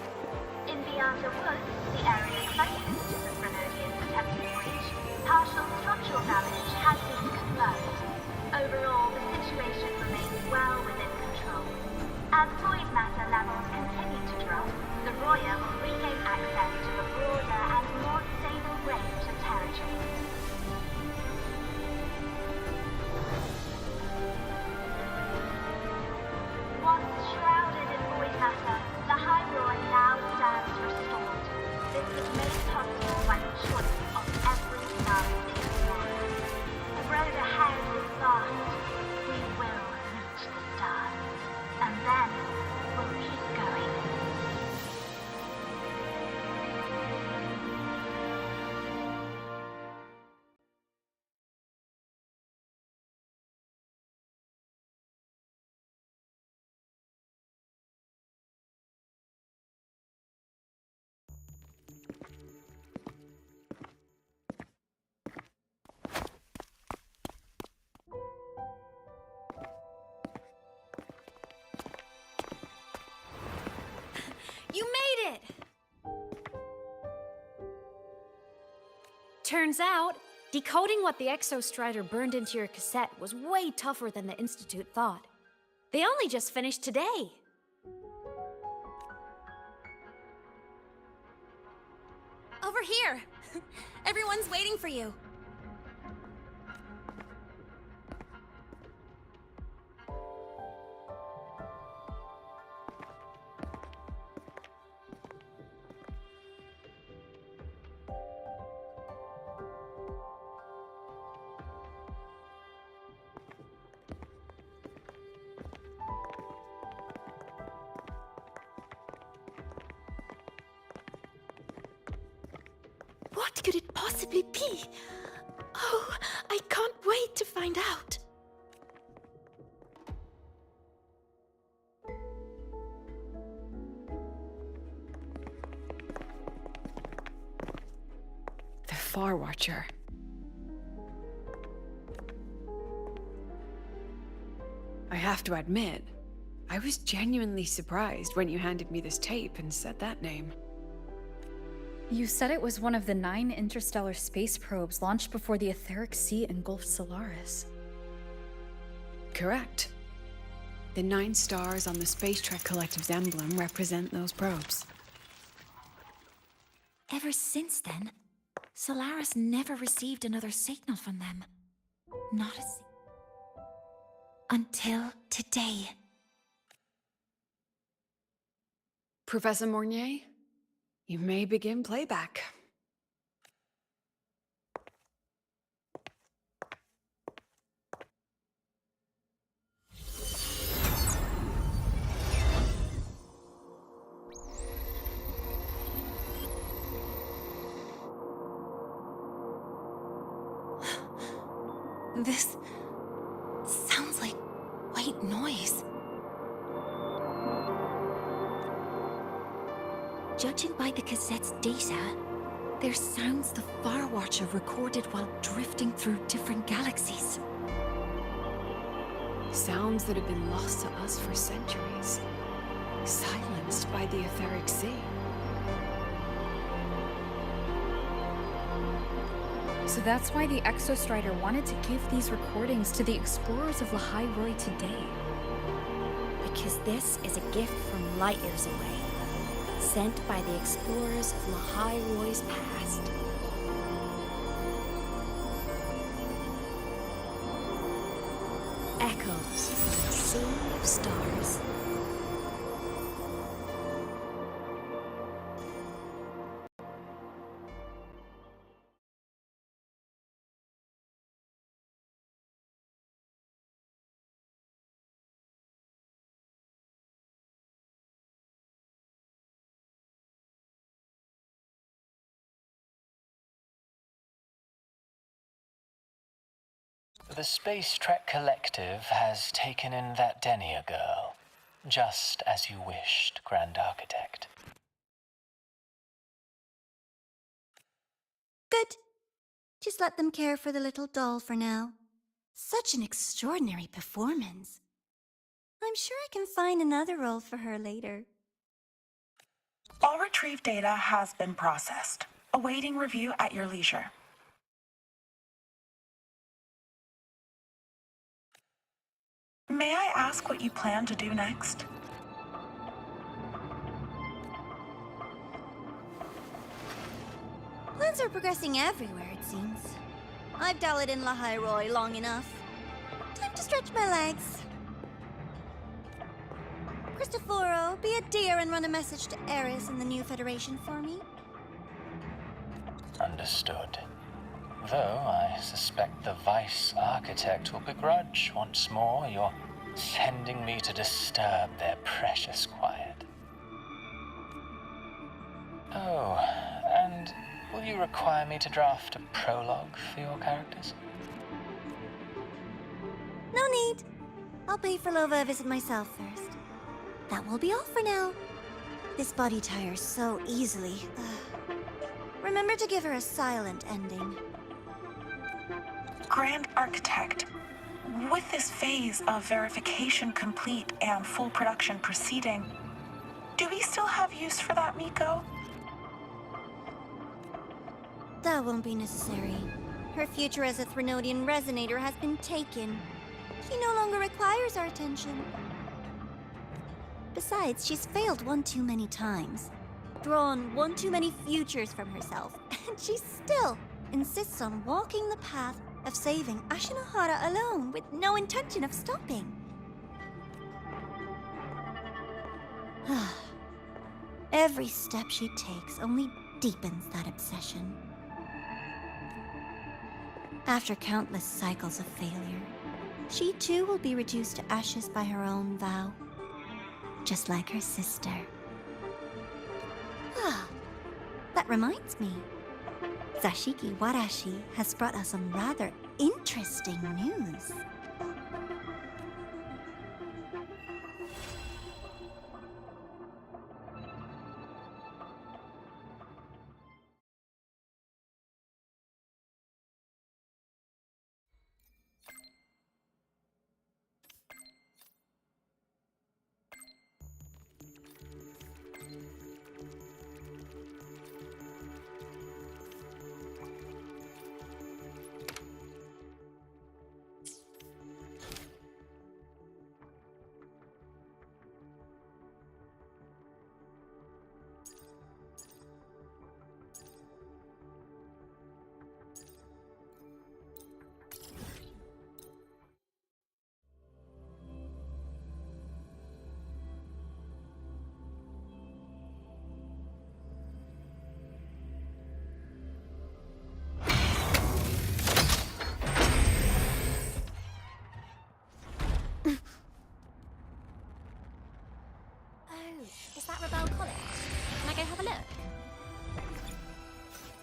In the Outer Woods, the area closest to the Threnodians' attempted breach, partial structural damage has been confirmed. Overall, the situation remains well within control. As void matter levels continue to drop, the Roya will regain access to a broader and more stable range of territory. Once shrouded in void matter, the High Roy now stands restored. This was made possible by the choice of every last explorer. The road ahead is vast. We will reach the stars. And then we'll keep going. You made it! Turns out, decoding what the Exostrider burned into your cassette was way tougher than the Institute thought. They only just finished today. Over here! Everyone's waiting for you. What could it possibly be? Oh, I can't wait to find out. The Far Watcher. I have to admit, I was genuinely surprised when you handed me this tape and said that name. You said it was one of the 9 interstellar space probes launched before the etheric sea engulfed Solaris. Correct. The 9 stars on the Space Trek Collective's emblem represent those probes. Ever since then, Solaris never received another signal from them. Not a signal. Until today. Professor Mornier, you may begin playback. This sounds like white noise. Judging by the cassette's data, they're sounds the Far Watcher recorded while drifting through different galaxies. Sounds that have been lost to us for centuries. Silenced by the etheric sea. So that's why the Exostrider wanted to give these recordings to the explorers of Lahai Roi today. Because this is a gift from light years away, sent by the explorers of Lahai Roi's past. Echoes from the sea of stars. The Space Trek Collective has taken in that Denia girl, just as you wished, Grand Architect. Good. Just let them care for the little doll for now. Such an extraordinary performance. I'm sure I can find another role for her later. All retrieved data has been processed, awaiting review at your leisure. May I ask what you plan to do next? Plans are progressing everywhere, it seems. I've dallied in Lahai Roi long enough. Time to stretch my legs. Cristoforo, be a dear and run a message to Eris and the new Federation for me. Understood. Though I suspect the Vice Architect will begrudge once more your sending me to disturb their precious quiet. Oh, and will you require me to draft a prologue for your characters? No need. I'll pay for Lova a visit myself first. That will be all for now. This body tires so easily. Remember to give her a silent ending. Grand Architect, with this phase of verification complete and full production proceeding, do we still have use for that Miko? That won't be necessary. Her future as a Threnodian resonator has been taken. She no longer requires our attention. Besides, she's failed one too many times. Drawn one too many futures from herself. And she still insists on walking the path of saving Ashinahara alone with no intention of stopping. Every step she takes only deepens that obsession. After countless cycles of failure, she too will be reduced to ashes by her own vow. Just like her sister. That reminds me. Sashiki Warashi has brought us some rather interesting news. Is that Rebel College? Can I go have a look?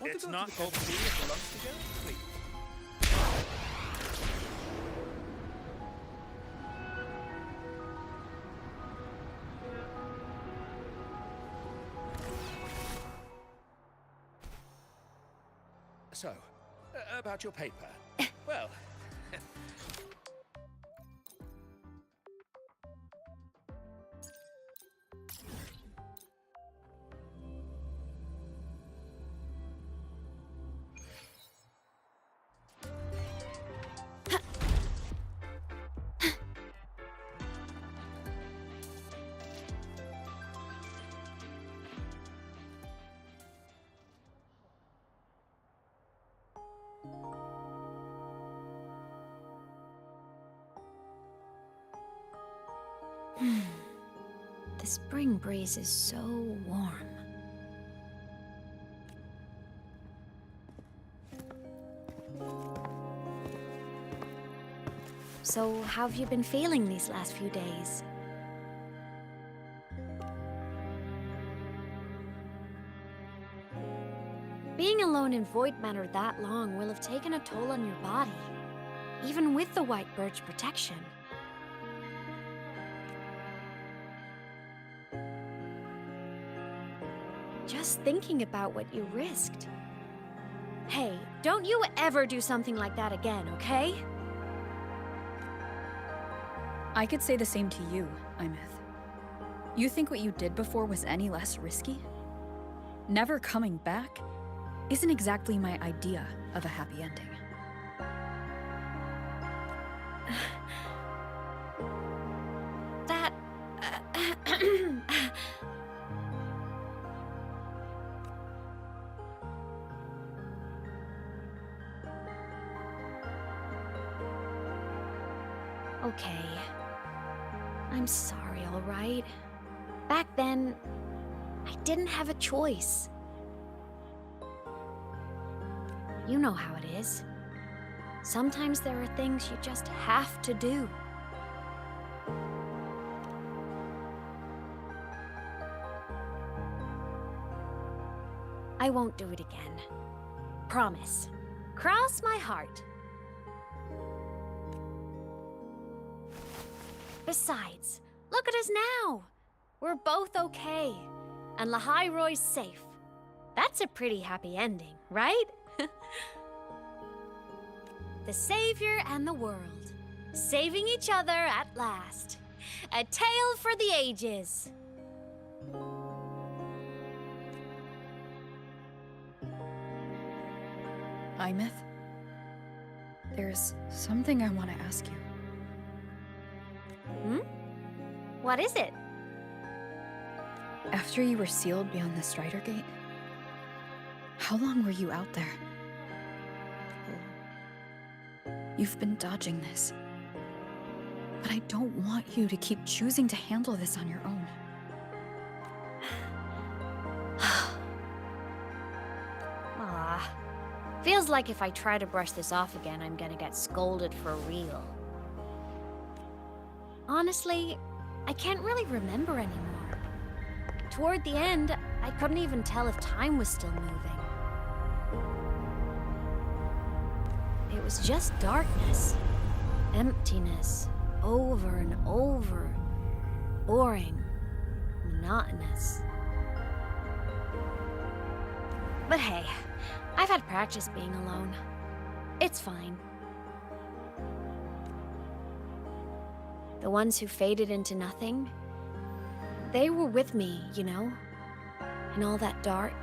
It's not called tea for lunch together? Please. So, about your paper. Well... The spring breeze is so warm. So, how have you been feeling these last few days? Being alone in Void Manor that long will have taken a toll on your body, even with the White Birch protection. Just thinking about what you risked. Hey, don't you ever do something like that again, okay? I could say the same to you, Imeth. You think what you did before was any less risky? Never coming back isn't exactly my idea of a happy ending. That... Okay. I'm sorry, all right? Back then, I didn't have a choice. You know how it is. Sometimes there are things you just have to do. I won't do it again. Promise. Cross my heart. Besides, look at us now. We're both okay. And Lahai-Roy's safe. That's a pretty happy ending, right? The Savior and the world. Saving each other at last. A tale for the ages. Imeth, there's something I want to ask you. What is it? After you were sealed beyond the Strider Gate, how long were you out there? You've been dodging this. But I don't want you to keep choosing to handle this on your own. Feels like if I try to brush this off again, I'm gonna get scolded for real. Honestly, I can't really remember anymore. Toward the end, I couldn't even tell if time was still moving. it was just darkness. Emptiness. Over and over. Boring. Monotonous. But hey, I've had practice being alone. It's fine. The ones who faded into nothing, they were with me, you know? In all that dark,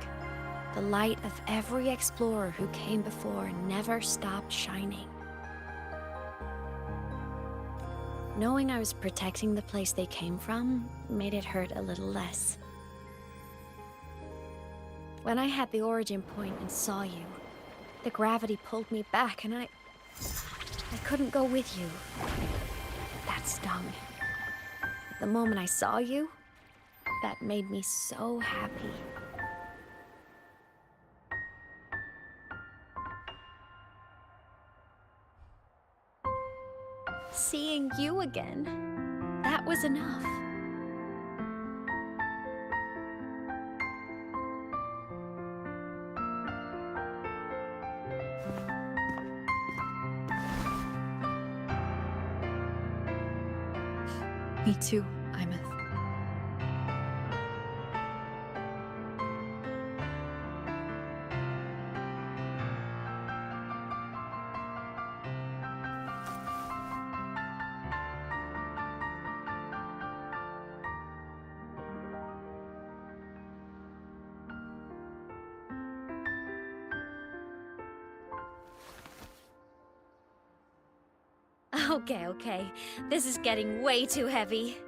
the light of every explorer who came before never stopped shining. Knowing I was protecting the place they came from made it hurt a little less. When I had the origin point and saw you, the gravity pulled me back and I couldn't go with you. That stung. But the moment I saw you, that made me so happy. Seeing you again, that was enough. Me too, Imeth. Okay. This is getting way too heavy.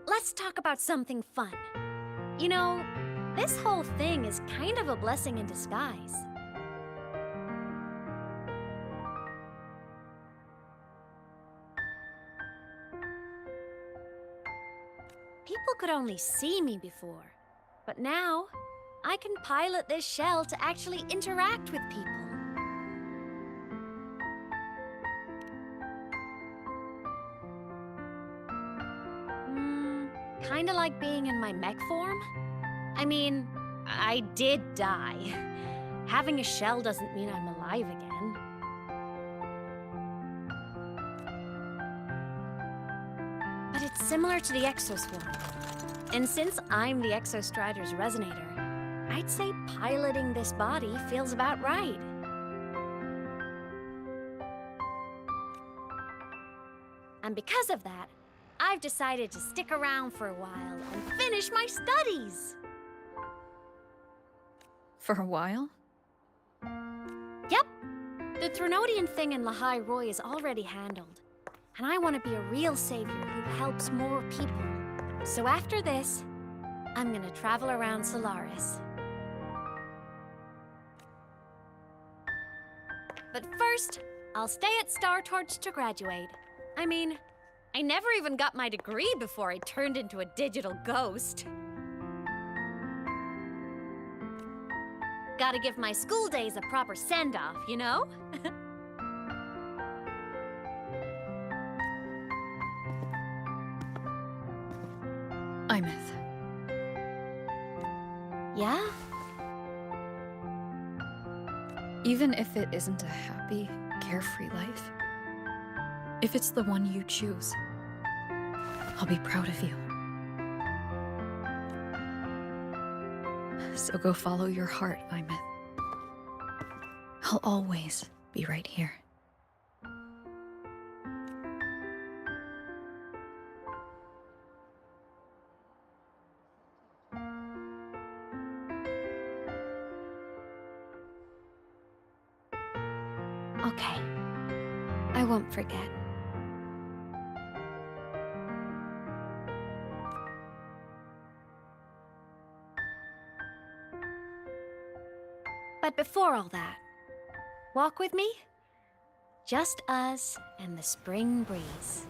Let's talk about something fun. You know, this whole thing is kind of a blessing in disguise. People could only see me before, but now I can pilot this shell to actually interact with people. Kinda like being in my mech form. I mean, I did die. Having a shell doesn't mean I'm alive again. But it's similar to the exoswarm. And since I'm the Exostrider's resonator, I'd say piloting this body feels about right. And because of that, I've decided to stick around for a while and finish my studies. For a while? Yep. The Threnodian thing in Lahai Roy is already handled. And I want to be a real savior who helps more people. So after this, I'm gonna travel around Solaris. But first, I'll stay at Star Torch to graduate. I mean, I never even got my degree before I turned into a digital ghost. Gotta give my school days a proper send-off, you know? Imeth. Yeah? Even if it isn't a happy, carefree life, if it's the one you choose, I'll be proud of you. So go follow your heart, Imeth. I'll always be right here. Okay. I won't forget. But before all that, walk with me? Just us and the spring breeze.